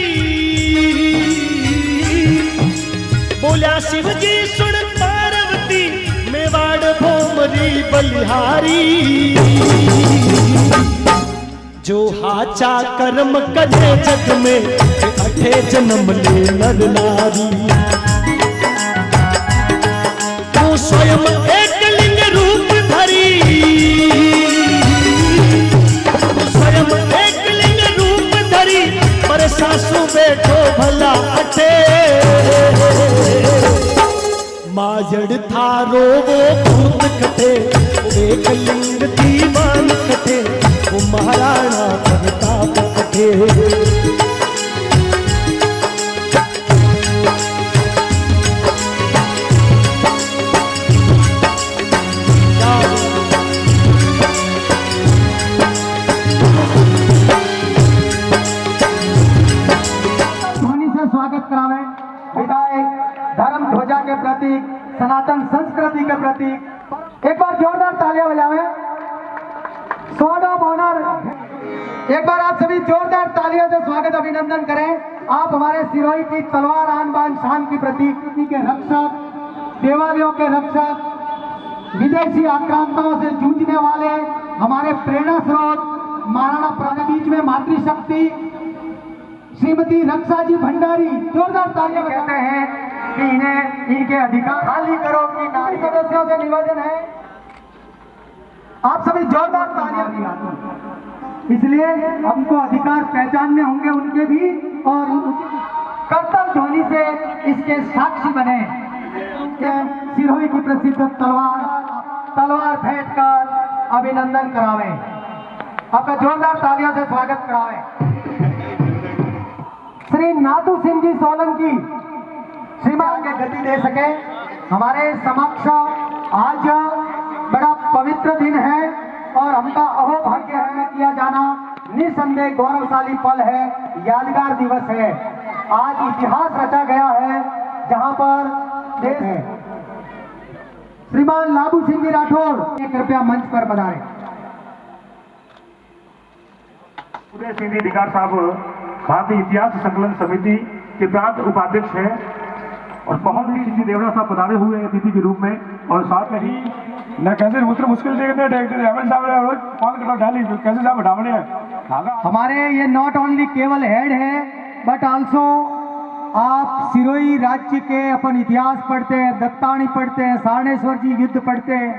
बोला शिव जी सुन पार्वती मेवाड़ भोमरी बलिहारी जो हाचा कर्म करे जग में अठे जन्म ले नर नारी तू स्वयं एक लिंग रूप धरी स्वयं एक लिंग रूप धरी पर सासू बैठो भला अठे माजड़ थारो वो भूत कठे एक लिंग दीवान कठे वो महाराणा प्रताप कठे स्वागत करावे विधायक धर्म ध्वजा के प्रतीक, सनातन संस्कृति के प्रतीक। एक बार जोरदार तालियां बजावें। स्वॉर्ड ऑफ ऑनर, एक बार आप सभी जोरदार तालियों से स्वागत अभिनंदन करें। आप हमारे सिरोही की तलवार, आन बान शान की प्रतीक के रक्षक, देवालयों के रक्षक, विदेशी आक्रांताओं से जूझने वाले हमारे प्रेरणा स्रोत, महाराणा प्रताप के बीच में मातृशक्ति श्रीमती रक्षा जी भंडारी। जोरदार तालियां कहते हैं कि इन्हें इनके अधिकार खाली करो की नारी सदस्यों से निवेदन है आप सभी जोरदार तालियां दिलाते, इसलिए हमको अधिकार पहचानने होंगे उनके भी, और कर्तव्य ध्वनि से इसके साक्षी बने। सिरोही की प्रसिद्ध तलवार भेंट कर अभिनंदन करावे। आपका जोरदार तालियों से स्वागत करावे। श्री नाथू सिंह जी सोलंकी श्रीमान के गति दे सके हमारे समक्ष। आज बड़ा पवित्र दिन है और हमका अहोभाग्य है किया जाना निसंदेह गौरवशाली पल है, यादगार दिवस है। आज इतिहास रचा गया है जहां पर देश है। श्रीमान लाबू सिंह जी राठौर कृपया मंच पर पधारें। उदय सिंह जी दिगार साहब भारतीय इतिहास संकलन समिति के प्रांत उपाध्यक्ष हैं और बहुत ही श्री देवड़ा साहब पधारे हुए हैं अतिथि के रूप में। और साथ में ही न कैसे मुश्किल कैसे साहब ढावने हमारे ये नॉट ओनली केवल हेड है बट आल्सो आप सिरोही राज्य के अपन इतिहास पढ़ते हैं, दत्तानी पढ़ते हैं, सारणेश्वर जी युद्ध पढ़ते हैं,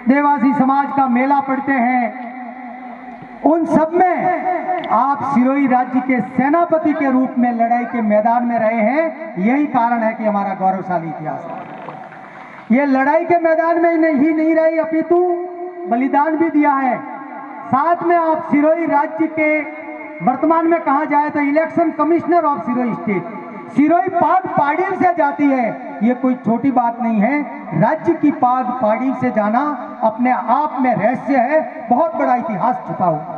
देवासी समाज का मेला पढ़ते हैं। उन सब में आप सिरोही राज्य के सेनापति के रूप में लड़ाई के मैदान में रहे हैं। यही कारण है कि हमारा गौरवशाली इतिहास है। ये लड़ाई के मैदान में ही नहीं रही अपितु बलिदान भी दिया है। साथ में आप सिरोही राज्य के वर्तमान में कहा जाए तो election commissioner of Sirohi state. Sirohi पाग पाडीर से जाती है, ये कोई छोटी बात नहीं है। राज्य की पाग पाडीर से जाना अपने आप में रहस्य है, बहुत बड़ा इतिहास छुपा हुआ।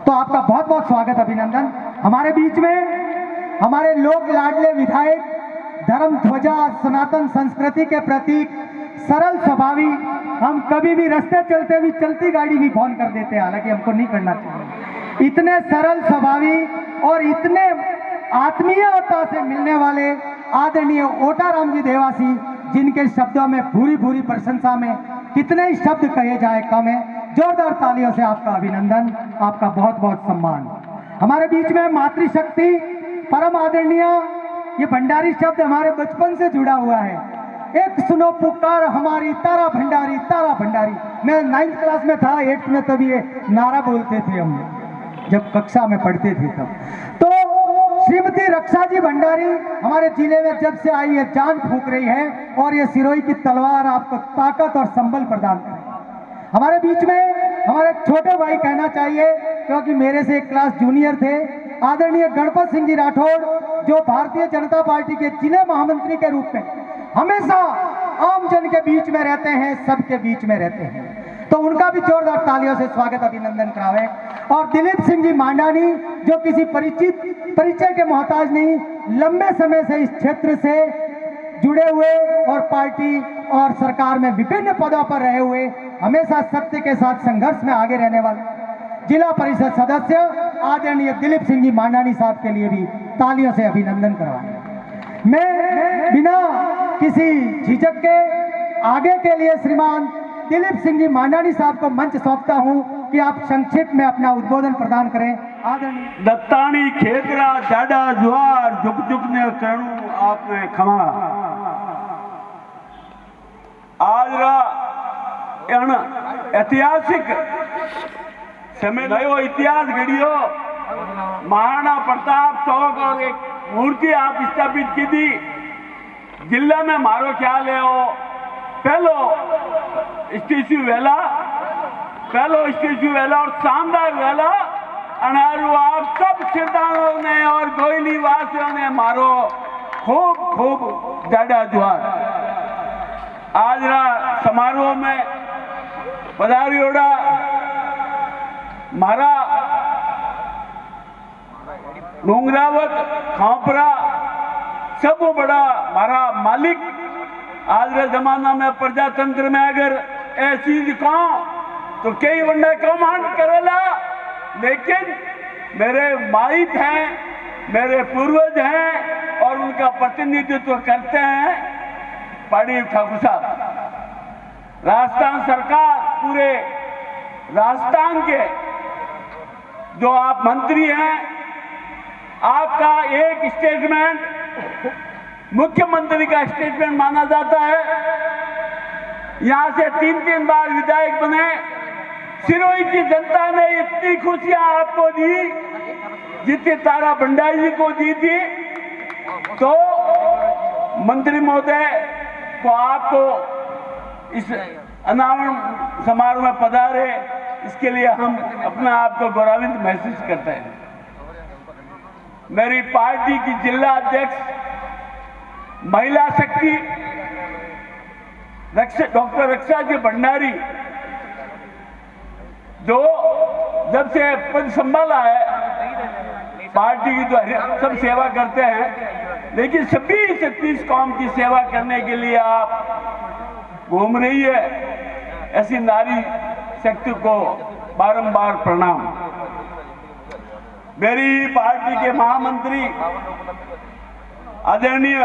तो आपका बहुत बहुत स्वागत अभिनंदन। हमारे बीच में हमारे लोक लाडले विधायक, धर्म ध्वजा, सनातन संस्कृति के प्रतीक, सरल स्वभावी, हम कभी भी रास्ते चलते भी चलती गाड़ी भी फोन कर देते हैं, हालांकि हमको नहीं करना चाहिए। इतने सरल स्वभावी और इतने आत्मीयता से मिलने वाले आदरणीय ओटाराम जी देवासी, जिनके शब्दों में भूरी भूरी प्रशंसा में कितने ही शब्द कहे जाए कम है। जोरदार तालियों से आपका अभिनंदन, आपका बहुत बहुत सम्मान। हमारे बीच में मातृशक्ति, परम आदरणीय, ये भंडारी शब्द हमारे बचपन से जुड़ा हुआ है। एक सुनो पुकार हमारी तारा भंडारी, तारा भंडारी। मैं 9th क्लास में था, 8th में, तब ये नारा बोलते थे हम, जब कक्षा में पढ़ते थे तब। तो श्रीमती रक्षा जी भंडारी हमारे जिले में जब से आई है जान फूंक रही है और ये सिरोही की तलवार आपको ताकत और संबल प्रदान करे। हमारे बीच में हमारे छोटे भाई कहना चाहिए, क्योंकि मेरे से एक क्लास जूनियर थे, आदरणीय गणपत सिंह जी राठौर, जो भारतीय जनता पार्टी के जिले महामंत्री के रूप में हमेशा आम जन के बीच में रहते हैं, सबके बीच में रहते हैं। तो उनका भी जोरदार तालियों से स्वागत अभिनंदन करावे। और दिलीप सिंह जी मांडानी, जो किसी परिचय के मोहताज नहीं, लंबे समय से इस क्षेत्र से जुड़े हुए और पार्टी और सरकार में विभिन्न पदों पर रहे हुए, हमेशा सत्य के साथ संघर्ष में आगे रहने वाले जिला परिषद सदस्य आदरणीय दिलीप सिंह जी मांडानी साहब के लिए भी तालियों से अभिनंदन करवाएं। मैं बिना किसी झिझक के आगे के लिए श्रीमान दिलीप सिंह जी मांडानी साहब को मंच सौंपता हूं कि आप संक्षिप्त में अपना उद्बोधन प्रदान करें। आदरणीय दत्तानी खेतरा जाडा जुआर झुक झुक ने करणु आपने खमा आज ऐतिहासिक समय नयो इतिहास घड़ियो महाराणा प्रताप चौक और एक मूर्ति आप स्थापित की थी जिला में। मारो ख्याल है वो पहलो स्टेच्यू वेला और शानदार वेला अनारू आप सब श्रद्धालुओं ने और गोयली वासियों ने मारो खूब खूब जाडा जुआर। आज समारोह में पधारियोड़ा मारा डोंगरावत खापरा सब बड़ा मारा मालिक। आज के जमाना में प्रजातंत्र में अगर ए चीज कहो तो कई वंडे कमांड करेला, लेकिन मेरे माइत हैं, मेरे पूर्वज हैं और उनका प्रतिनिधित्व करते हैं पाड़ी ठाकुर साहब। राजस्थान सरकार, पूरे राजस्थान के जो आप मंत्री हैं, आपका एक स्टेटमेंट मुख्यमंत्री का स्टेटमेंट माना जाता है। यहां से 3-3 बार विधायक बने। सिरोही की जनता ने इतनी खुशियां आपको दी जितनी तारा भंडारी जी को दी थी। तो मंत्री महोदय को आपको इस अनावरण समारोह में पधारे, इसके लिए हम अपने आप को गौरवान्वित महसूस करते हैं। मेरी पार्टी की जिला अध्यक्ष महिला शक्ति डॉक्टर रक्षा जी भंडारी, जो जब से पद संभाला है पार्टी की तो सब सेवा करते हैं, लेकिन सभी 36 कौम की सेवा करने के लिए आप घूम रही है। ऐसी नारी शक्ति को बारंबार प्रणाम। मेरी पार्टी के महामंत्री आदरणीय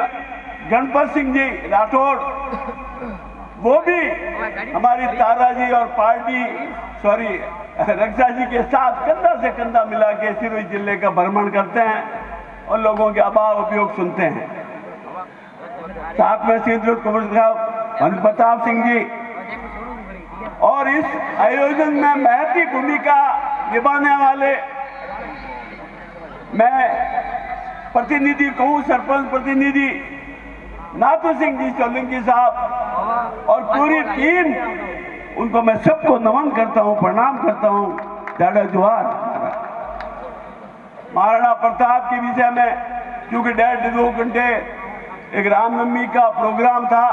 गणपत सिंह जी राठौड़, वो भी हमारी तारा जी और पार्टी रक्षा जी के साथ कंधा से कंधा मिला के सिरोही जिले का भ्रमण करते हैं और लोगों के अभाव उपयोग सुनते हैं। साथ में श्री कुंवर साहब, प्रताप सिंह जी, और इस आयोजन में महती भूमिका निभाने वाले मैं प्रतिनिधि कहूं, सरपंच प्रतिनिधि नाथू सिंह जी सोलंकी साहब और पूरी टीम, उनको मैं सबको नमन करता हूं, प्रणाम करता हूं। दादा जोहार। महाराणा प्रताप के विषय में क्योंकि 1.5-2 घंटे एक रामनवमी का प्रोग्राम था,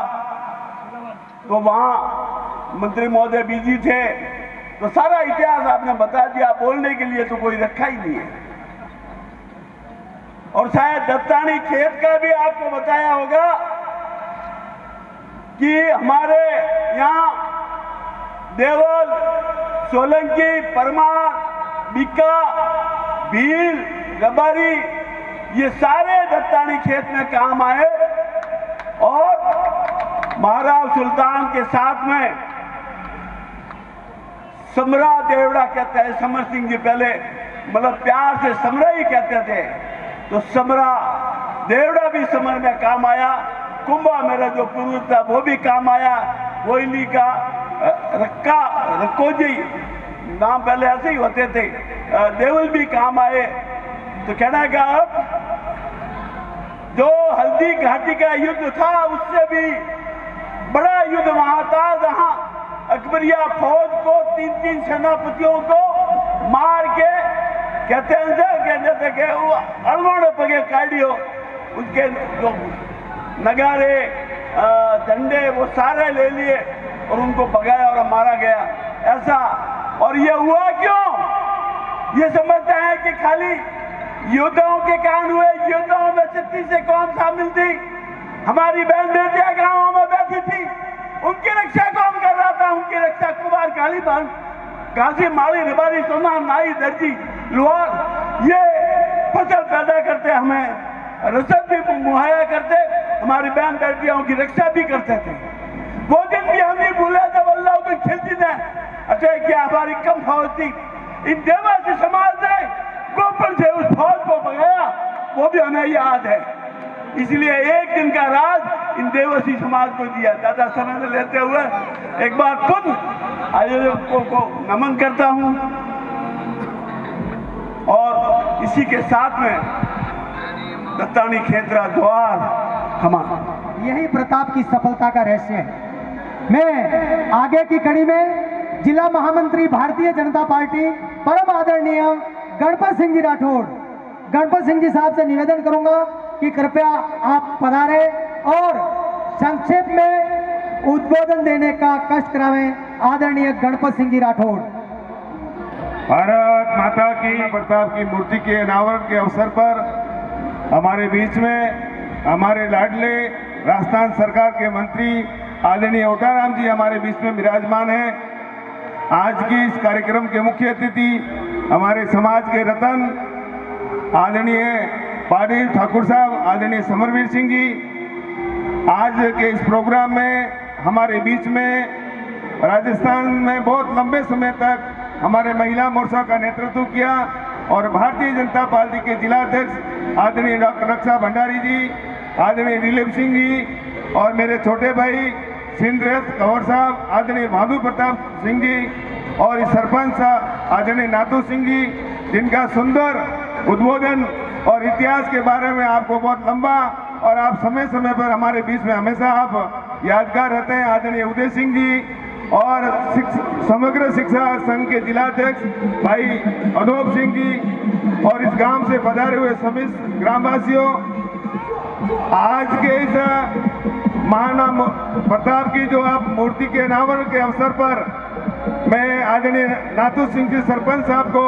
तो वहां मंत्री महोदय बिजी थे, तो सारा इतिहास आपने बता दिया। बोलने के लिए तो कोई रखा ही नहीं है। और शायद दत्तानी खेत का भी आपको बताया होगा कि हमारे यहाँ देवल, सोलंकी, परमार, बीका, भील, रबारी, ये सारे दत्तानी खेत में काम आए। और महाराज सुल्तान के साथ में समरा देवड़ा कहते हैं, समर सिंह जी पहले मतलब प्यार से समरा ही कहते थे, तो समरा देवड़ा भी समर में काम आया। कुंभा मेरा जो पूर्वज था वो भी काम आया। कोयली का रक्कोजी नाम पहले ऐसे ही होते थे, देवल भी काम आए। तो कहना क्या, अब जो हल्दी घाटी का युद्ध था उससे भी बड़ा युद्ध वहां था, जहां अकबरिया फौज को 3-3 सेनापतियों को मार के कहते थे कि वो अड़वाड़े पगे काटियो, उसके जो नगारे झंडे वो सारे ले लिए और उनको भगाया और मारा गया। ऐसा, और ये हुआ क्यों? ये समझते हैं कि खाली योद्धाओं के कारण हुए। योद्धाओं में 36 से कौन शामिल थी? हमारी बहन बेटियां गांवों में बैठी थी, उनकी रक्षा कौन कर रहा था? उनकी रक्षा कुमार कालीबन, गाजी, माली, रबारी, सोना, नाई, दर्जी, लोहार, ये फसल पैदा करते, हमें रसद भी मुहैया करते, हमारी बहन बेटियों की रक्षा भी करते थे। वो दिन भी हम नहीं भूले जब अल्लाह उद्दीन खिलजी ने अटैक किया, हमारी कम फौज थी। इन देवासी समाज ने गोपन से उस फौज को भगाया, वो भी हमें याद है। इसलिए एक दिन का राज इन देवासी समाज को दिया। दादा समय लेते हुए एक बार खुद आयोजकों को नमन करता हूं और इसी के साथ में दत्तानी खेतरा द्वार हमारा, यही प्रताप की सफलता का रहस्य है। मैं आगे की कड़ी में जिला महामंत्री भारतीय जनता पार्टी परम आदरणीय गणपत सिंह जी राठौड़, गणपत सिंह जी साहब से निवेदन करूंगा कि कृपया आप पधारे और संक्षेप में उद्बोधन देने का कष्ट करावें। आदरणीय गणपत सिंह जी राठौड़। भारत माता की प्रताप की मूर्ति के अनावरण के अवसर पर हमारे बीच में हमारे लाडले राजस्थान सरकार के मंत्री आदरणीय ओटाराम जी हमारे बीच में विराजमान हैं। आज की इस कार्यक्रम के मुख्य अतिथि हमारे समाज के रतन आदरणीय पाटिल ठाकुर साहब, आदरणीय समरवीर सिंह जी, आज के इस प्रोग्राम में हमारे बीच में राजस्थान में बहुत लंबे समय तक हमारे महिला मोर्चा का नेतृत्व किया और भारतीय जनता पार्टी के जिलाध्यक्ष आदरणीय डॉक्टर रक्षा भंडारी जी, आदरणीय दिलीप सिंह जी और मेरे छोटे भाई सिंधरेश कंवर साहब, आदरणीय भानु प्रताप सिंह जी और इस सरपंच साहब आदरणीय नाथू सिंह जी, जिनका सुंदर उद्बोधन और इतिहास के बारे में आपको बहुत लंबा और आप समय समय पर हमारे बीच में हमेशा आप यादगार रहते हैं। आदरणीय उदय सिंह जी और समग्र शिक्षा संघ के जिलाध्यक्ष भाई अनूप सिंह जी और इस गांव से पधारे हुए सभी ग्रामवासियों, आज के इस महाराणा प्रताप की जो आप मूर्ति के अनावरण के अवसर पर मैं आदरणीय नाथू सिंह जी सरपंच साहब को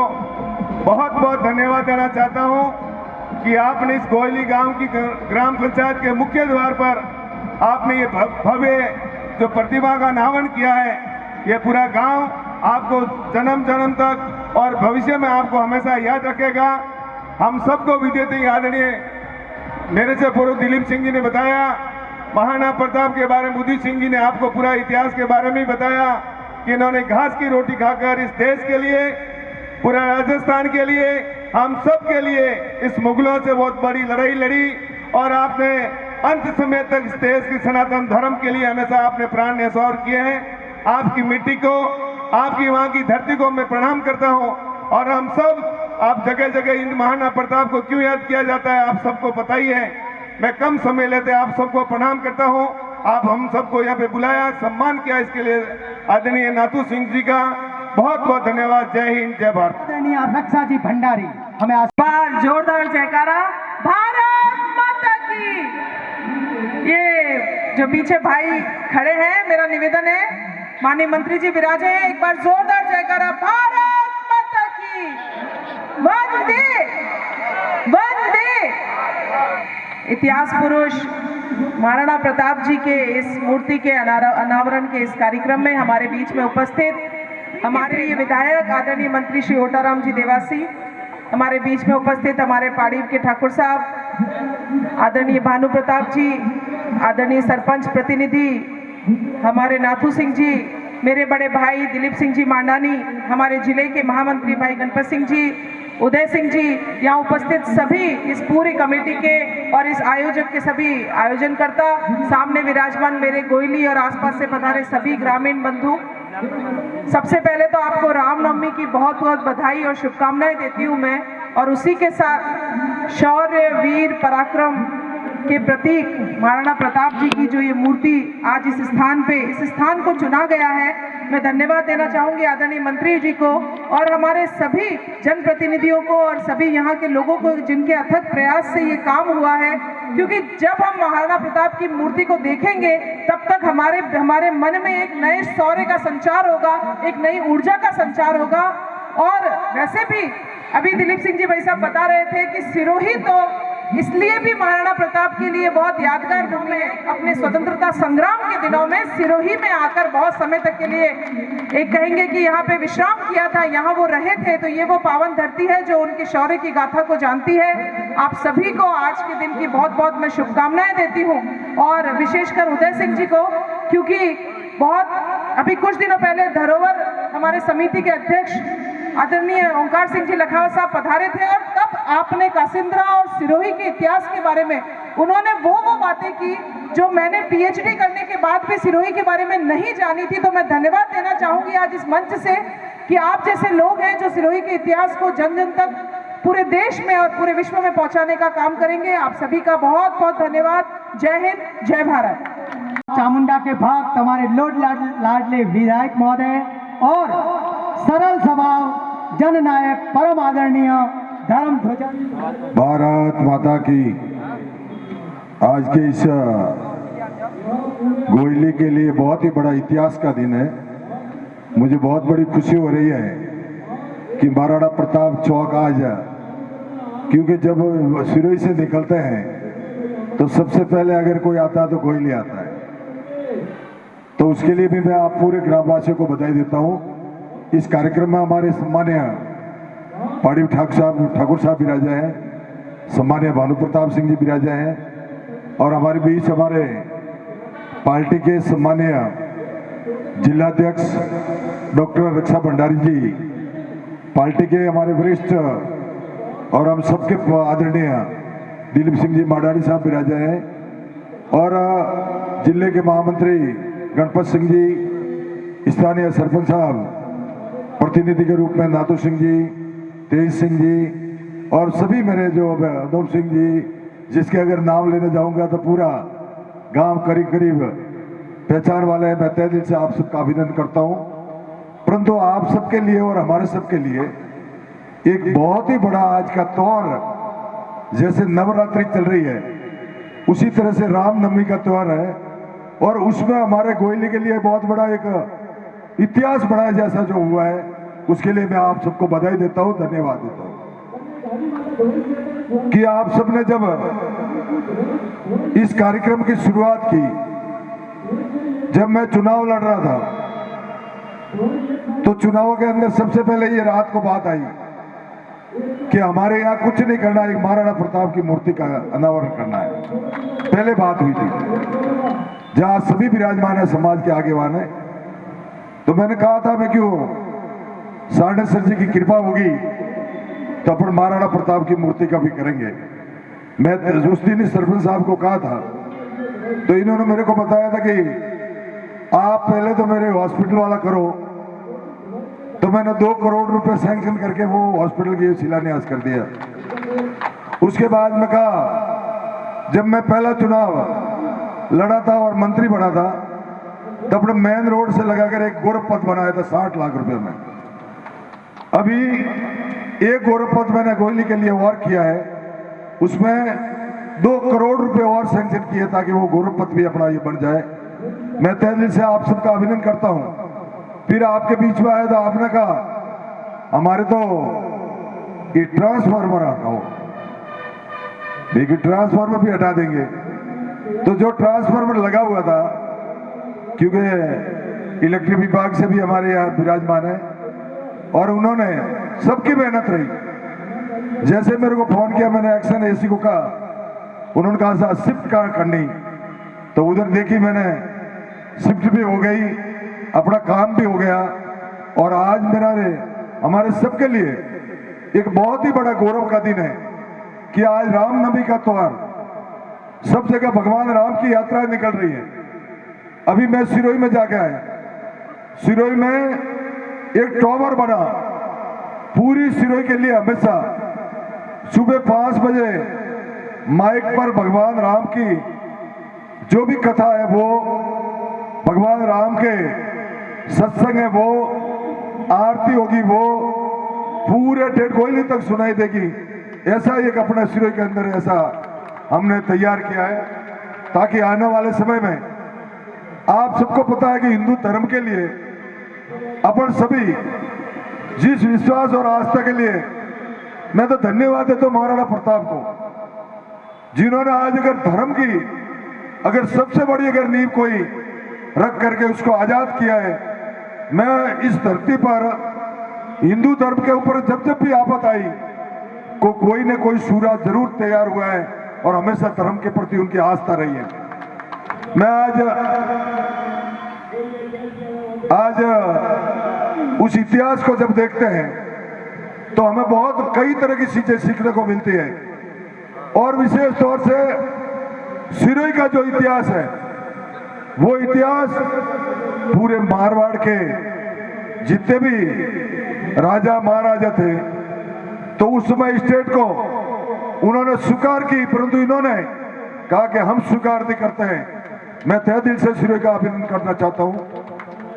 बहुत बहुत धन्यवाद देना चाहता हूं कि आपने इस गोयली गांव की ग्राम पंचायत के मुख्य द्वार पर आपने ये भव्य जो प्रतिमा का अनावरण किया है। ये पूरा गांव आपको जन्म जन्म तक और भविष्य में आपको हमेशा याद रखेगा। हम सबको विदित ही आदरणीय मेरे से पूर्व दिलीप सिंह जी ने बताया, महाराणा प्रताप के बारे में उदित सिंह जी ने आपको पूरा इतिहास के बारे में बताया कि इन्होंने घास की रोटी खाकर इस देश के लिए, पूरा राजस्थान के लिए, हम सब के लिए इस मुगलों से बहुत बड़ी लड़ाई लड़ी और आपने अंत समय तक इस देश के सनातन धर्म के लिए हमेशा आपने प्राण न्यौछावर किए हैं। आपकी मिट्टी को, आपकी वहां की धरती को मैं प्रणाम करता हूं और हम सब, आप जगह जगह इन महाराणा प्रताप को क्यों याद किया जाता है आप सबको पता ही है। मैं कम समय लेते आप सबको प्रणाम करता हूं। आप हम सबको यहाँ पे बुलाया, सम्मान किया, इसके लिए आदरणीय नाथू सिंह जी का बहुत बहुत धन्यवाद। जय हिंद, जय भारत। आदरणीय रक्षा जी भंडारी हमें बार जोरदार जयकारा भारत माता की। ये जो पीछे भाई खड़े हैं, मेरा निवेदन है, माननीय मंत्री जी विराजे हैं, एक बार जोरदार जयकारा भारत माता की। वंदे वंदे। इतिहास पुरुष महाराणा प्रताप जी के इस मूर्ति के अनावरण के इस कार्यक्रम में हमारे बीच में उपस्थित हमारे ये विधायक आदरणीय मंत्री श्री ओटाराम जी देवासी, हमारे बीच में उपस्थित हमारे पाड़ीव के ठाकुर साहब, आदरणीय भानु प्रताप जी, आदरणीय सरपंच प्रतिनिधि हमारे नाथू सिंह जी, मेरे बड़े भाई दिलीप सिंह जी मांडानी, हमारे जिले के महामंत्री भाई गणपत सिंह जी, उदय सिंह जी, यहाँ उपस्थित सभी इस पूरी कमेटी के और इस आयोजक के सभी आयोजनकर्ता, सामने विराजमान मेरे गोयली और आसपास से पधारे सभी ग्रामीण बंधु, सबसे पहले तो आपको रामनवमी की बहुत बहुत बधाई और शुभकामनाएं देती हूँ मैं। और उसी के साथ शौर्य, वीर, पराक्रम के प्रतीक महाराणा प्रताप जी की जो ये मूर्ति आज इस स्थान को चुना गया है, मैं धन्यवाद देना चाहूंगी आदरणीय मंत्री जी को और हमारे सभी जनप्रतिनिधियों को और सभी यहाँ के लोगों को जिनके अथक प्रयास से ये काम हुआ है। क्योंकि जब हम महाराणा प्रताप की मूर्ति को देखेंगे तब तक हमारे मन में एक नए शौर्य का संचार होगा, एक नई ऊर्जा का संचार होगा। और वैसे भी अभी दिलीप सिंह जी भाई साहब बता रहे थे कि सिरोही तो इसलिए भी महाराणा प्रताप के लिए बहुत यादगार भूमि है। अपने स्वतंत्रता संग्राम के दिनों में सिरोही में आकर बहुत समय तक के लिए एक कहेंगे कि यहाँ पे विश्राम किया था, यहाँ वो रहे थे, तो ये वो पावन धरती है जो उनके शौर्य की गाथा को जानती है। आप सभी को आज के दिन की बहुत बहुत मैं शुभकामनाएं देती हूँ और विशेषकर उदय सिंह जी को, क्योंकि बहुत अभी कुछ दिनों पहले धरोहर हमारे समिति के अध्यक्ष आदरणीय ओंकार सिंह जी लखावत साहब पधारे थे और तब आपने कासिंद्रा और सिरोही के इतिहास के बारे में उन्होंने वो बातें की जो मैंने पीएचडी करने के बाद भी सिरोही के बारे में नहीं जानी थी। तो मैं धन्यवाद देना चाहूंगी आज इस मंच से कि आप जैसे लोग हैं जो सिरोही के इतिहास को जन जन तक पूरे देश में और पूरे विश्व में पहुंचाने का काम करेंगे। आप सभी का बहुत बहुत धन्यवाद। जय हिंद, जय भारत। चामुंडा के भक्त हमारे लोड लाडले विधायक महोदय और सरल स्वभाव जननायक परम आदरणीय धर्म ध्वजा भारत माता की। आज के इस गोयली के लिए बहुत ही बड़ा इतिहास का दिन है। मुझे बहुत बड़ी खुशी हो रही है कि महाराणा प्रताप चौक आज, क्योंकि जब सिरोही से निकलते हैं तो सबसे पहले अगर कोई आता है तो कोहली आता है। तो उसके लिए भी मैं आप पूरे ग्रामवासियों को बधाई देता हूँ। इस कार्यक्रम में हमारे सम्मान्य पाड़ी ठाकुर साहब विराजे हैं, सम्मान्य भानु प्रताप सिंह जी विराजे हैं, और हमारे बीच हमारे पार्टी के सम्मान्य जिलाध्यक्ष डॉक्टर रक्षा भंडारी जी, पार्टी के हमारे वरिष्ठ और हम सबके आदरणीय दिलीप सिंह जी माडाड़ी साहब विराजे हैं, और जिले के महामंत्री गणपत सिंह जी, स्थानीय सरपंच साहब प्रतिनिधि के रूप में नाथू सिंह जी, तेज सिंह जी, और सभी मेरे जो अनूप सिंह जी, जिसके अगर नाम लेने जाऊंगा तो पूरा गांव करीब करीब पहचान वाले हैं। मैं तहे दिल से आप सबका अभिनंदन करता हूं। परंतु आप सबके लिए और हमारे सबके लिए एक बहुत ही बड़ा आज का त्योहार, जैसे नवरात्रि चल रही है उसी तरह से रामनवमी का त्योहार है, और उसमें हमारे गोयली के लिए बहुत बड़ा एक इतिहास बना है जैसा जो हुआ है, उसके लिए मैं आप सबको बधाई देता हूं, धन्यवाद देता हूं कि आप सबने जब इस कार्यक्रम की शुरुआत की, जब मैं चुनाव लड़ रहा था तो चुनाव के अंदर सबसे पहले ये रात को बात आई कि हमारे यहाँ कुछ नहीं करना, एक महाराणा प्रताप की मूर्ति का अनावरण करना है। पहले बात हुई थी जहां सभी विराजमान है, समाज के आगेवान है। तो मैंने कहा था मैं क्यों, सारनेश्वर जी की कृपा होगी तो अपन महाराणा प्रताप की मूर्ति का भी करेंगे। मैं उस दिन सरपंच साहब को कहा था, तो इन्होंने मेरे को बताया था कि आप पहले तो मेरे हॉस्पिटल वाला करो। तो मैंने 2 करोड़ रुपए सैंक्शन करके वो हॉस्पिटल की शिलान्यास कर दिया। उसके बाद मैं कहा, जब मैं पहला चुनाव लड़ा था और मंत्री बना था तो अपने मेन रोड से लगाकर एक गोरख पथ बनाया था 60 लाख रुपए में। अभी एक गोरख पथ मैंने गोयली के लिए और किया है, उसमें 2 करोड़ रुपए और सैंक्शन किए ताकि वो गोरख पथ भी अपना ये बन जाए। मैं तहे दिल से आप सबका अभिनंदन करता हूं। फिर आपके बीच में आया था, आपने कहा हमारे तो ये ट्रांसफार्मर हटाओ, देखिए ट्रांसफार्मर भी हटा देंगे। तो जो ट्रांसफार्मर लगा हुआ था, क्योंकि इलेक्ट्रिक विभाग से भी हमारे यहाँ विराजमान है और उन्होंने सबकी मेहनत रही। जैसे मेरे को फोन किया, मैंने एक्शन एसी को कहा, उन्होंने कहा शिफ्ट कहाँ करनी, तो उधर देखी मैंने, शिफ्ट भी हो गई, अपना काम भी हो गया। और आज मेरा हमारे सबके लिए एक बहुत ही बड़ा गौरव का दिन है कि आज रामनवमी का त्योहार, सब जगह भगवान राम की यात्रा निकल रही है। अभी मैं सिरोही में जाके आया, सिरोही में एक टावर बना पूरी सिरोही के लिए। हमेशा सुबह 5 बजे माइक पर भगवान राम की जो भी कथा है, वो भगवान राम के सत्संग है, वो आरती होगी, वो पूरे 1.5 कोयली तक सुनाई देगी। ऐसा एक अपने सिरोही के अंदर ऐसा हमने तैयार किया है ताकि आने वाले समय में, आप सबको पता है कि हिंदू धर्म के लिए अपन सभी जिस विश्वास और आस्था के लिए, मैं तो धन्यवाद देता हूं महाराणा प्रताप को, जिन्होंने आज अगर धर्म की अगर सबसे बड़ी अगर नींव कोई रख करके उसको आजाद किया है। मैं इस धरती पर हिंदू धर्म के ऊपर जब जब भी आफत आई कोई न कोई सूरा जरूर तैयार हुआ है और हमेशा धर्म के प्रति उनकी आस्था रही है। मैं आज उस इतिहास को जब देखते हैं तो हमें बहुत कई तरह की चीजें सीखने को मिलती है, और विशेष तौर से सिरोही का जो इतिहास है, वो इतिहास पूरे मारवाड़ के जितने भी राजा महाराजा थे, तो उस समय स्टेट को उन्होंने स्वीकार की, परंतु इन्होंने कहा कि हम स्वीकार नहीं करते हैं। मैं तहे दिल से सिरोही का अभिनंदन करना चाहता हूं।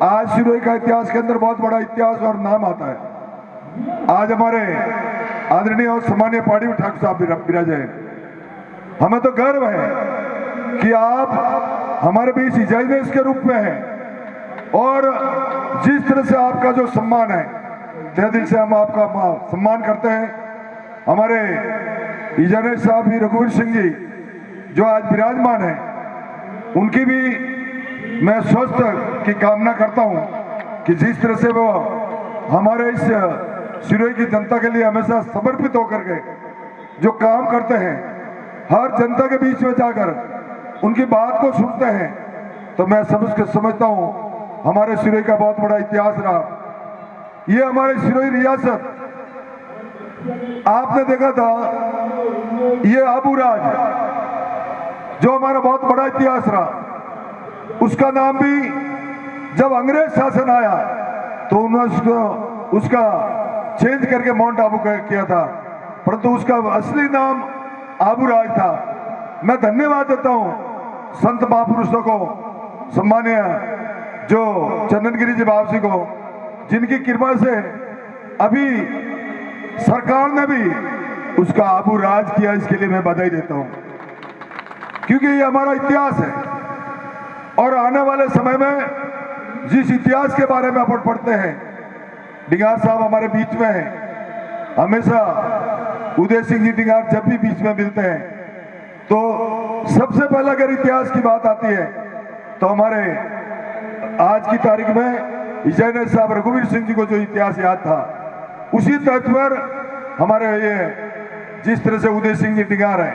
आज सिरोही का इतिहास के अंदर बहुत बड़ा इतिहास और नाम आता है। आज हमारे आदरणीय और सम्मानीय पाड़ी ठाकुर साहब विराजे हैं। हमें तो गर्व है कि आप हमारे बीच इजाजत के रूप में हैं, और जिस तरह से आपका जो सम्मान है, तहे दिल से हम आपका सम्मान करते हैं। हमारे इजाजत साहब भी, रघुवीर सिंह जी, जो आज विराजमान है, उनकी भी मैं स्वस्थ की कामना करता हूं कि जिस तरह से वो हमारे इस सिरोही की जनता के लिए हमेशा समर्पित होकर के जो काम करते हैं, हर जनता के बीच में जाकर उनकी बात को सुनते हैं, तो मैं समझता हूं हमारे सिरोही का बहुत बड़ा इतिहास रहा। ये हमारे सिरोही रियासत, आपने देखा था ये आबू राज जो हमारा बहुत बड़ा इतिहास रहा, उसका नाम भी जब अंग्रेज शासन आया तो उन्होंने उसका चेंज करके माउंट आबू किया था, परंतु उसका असली नाम आबू राज था। मैं धन्यवाद देता हूं संत महापुरुषों को, सम्मान्य जो चंदनगिरी जी बाबा जी को, जिनकी कृपा से अभी सरकार ने भी उसका आबू राज किया। इसके लिए मैं बधाई देता हूं, क्योंकि ये हमारा इतिहास है और आने वाले समय में जिस इतिहास के बारे में अपन पढ़ते हैं, डिंगार साहब हमारे बीच में हैं। हमेशा उदय सिंह जी डिंगार जब भी बीच में मिलते हैं तो सबसे पहले अगर इतिहास की बात आती है तो हमारे आज की तारीख में विजयनगर साहब रघुवीर सिंह जी को जो इतिहास याद था, उसी तथ्य पर हमारे ये जिस तरह से उदय सिंह जी डिंगार है,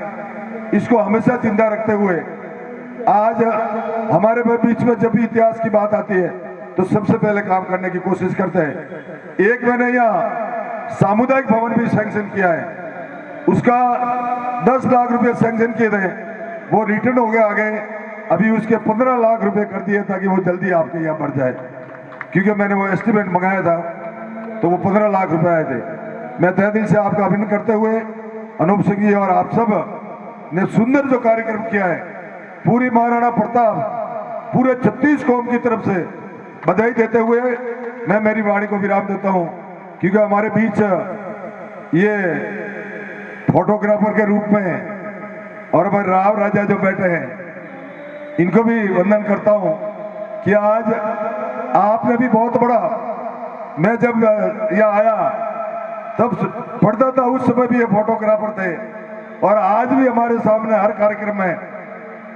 इसको हमेशा जिंदा रखते हुए आज हमारे बीच में जब भी इतिहास की बात आती है तो सबसे पहले काम करने की कोशिश करते हैं। एक मैंने यहाँ सामुदायिक भवन भी सैंक्शन किया है, उसका 10 लाख रुपए सैंक्शन किए थे, वो रिटर्न हो गए आगे, अभी उसके 15 लाख रुपए कर दिए ताकि वो जल्दी आपके यहाँ बढ़ जाए, क्योंकि मैंने वो एस्टिमेट मंगाया था तो वो 15 लाख रुपए आए थे। मैं तहे दिल से आपका अभिनंदन करते हुए अनूप सिंह जी और आप सब ने सुंदर जो कार्यक्रम किया है, पूरी महाराणा प्रताप पूरे 36 कौम की तरफ से बधाई देते हुए मैं मेरी वाणी को विराम देता हूं, क्योंकि हमारे बीच ये फोटोग्राफर के रूप में और हमारे राव राजा जो बैठे हैं, इनको भी वंदन करता हूं कि आज आपने भी बहुत बड़ा, मैं जब यहाँ आया तब पढ़ता था, उस समय भी ये फोटोग्राफर थे और आज भी हमारे सामने हर कार्यक्रम में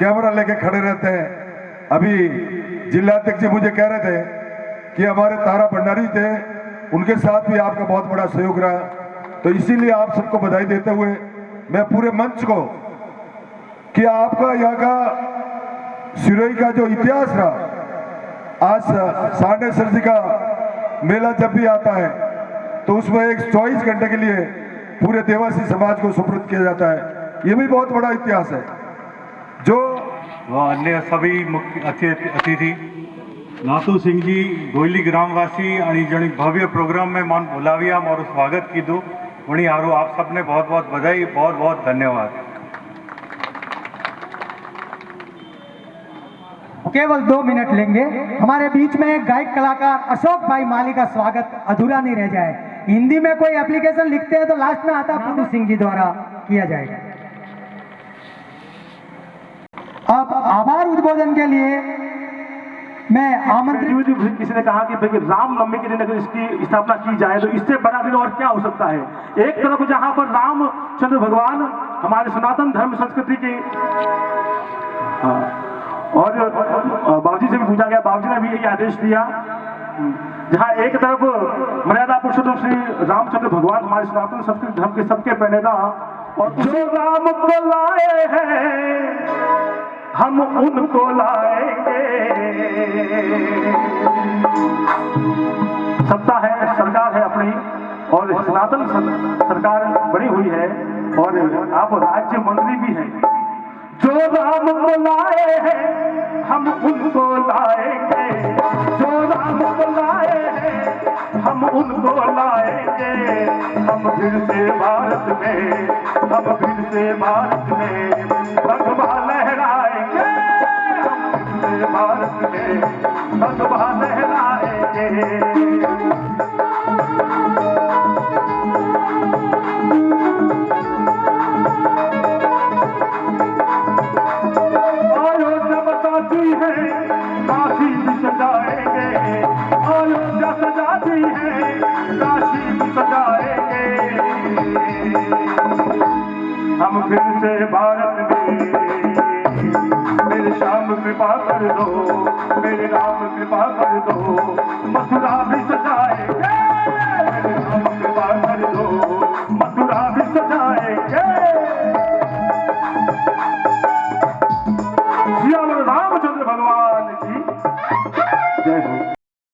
कैमरा लेके खड़े रहते हैं। अभी जिलाध्यक्ष जी मुझे कह रहे थे कि हमारे तारा भंडारी थे, उनके साथ भी आपका बहुत बड़ा सहयोग रहा, तो इसीलिए आप सबको बधाई देते हुए मैं पूरे मंच को कि आपका यहाँ का सिरोही का जो इतिहास रहा, आज सांडेसर जी का मेला जब भी आता है तो उसमें एक 24 घंटे के लिए पूरे देवासी समाज को सुपुर्द किया जाता है। ये भी बहुत बड़ा इतिहास है। जो अन्य सभी मुख्य अतिथि नाथू सिंह जी गोयली ग्रामवासी आणि जणी भव्य प्रोग्राम में मन बोलाविया और स्वागत कीधु उणी हारू आप सबने बहुत बहुत बधाई, बहुत बहुत धन्यवाद। केवल 2 मिनट लेंगे। हमारे बीच में गायक कलाकार अशोक भाई माली का स्वागत अधूरा नहीं रह जाए। हिंदी में कोई एप्लीकेशन लिखते हैं तो लास्ट में आता पुदू सिंह जी द्वारा किया जाएगा। अब आभार उद्बोधन के लिए मैं आमंत्रित, किसी ने कहा कि भाई रामनवमी के दिन अगर इसकी स्थापना की जाए तो इससे बड़ा दिन और क्या हो सकता है। एक तरफ जहां पर रामचंद्र भगवान हमारे सनातन धर्म संस्कृति की और बाबूजी से भी पूछा गया, बाबूजी ने भी यही आदेश दिया, जहां एक तरफ मर्यादा पुरुषोत्तम श्री रामचंद्र भगवान हमारे सनातन संस्कृति धर्म के सबके प्रणेता, और जो राम को लाए हैं हम उनको लाएंगे। सत्ता है, सरकार है अपनी, और सनातन सरकार बनी हुई है और आप राज्य मंत्री भी हैं। जो राम को लाए हैं हम उनको लाएंगे, जो राम को लाए हैं हम उनको लाएंगे। हम फिर से भारत में, हम फिर से भारत में भगवा लहराएंगे, हम फिर से भारत में भगवा लहराएंगे। काशी भी सजाएंगे, अयोध्या सजाती है, काशी भी सजाएंगे। हम फिर से भारत में कर दो, मेरे राम कृपा कर दो, मथुरा भी सजाएंगे, मेरे राम कृपा कर दो, मथुरा भी सजाएंगे।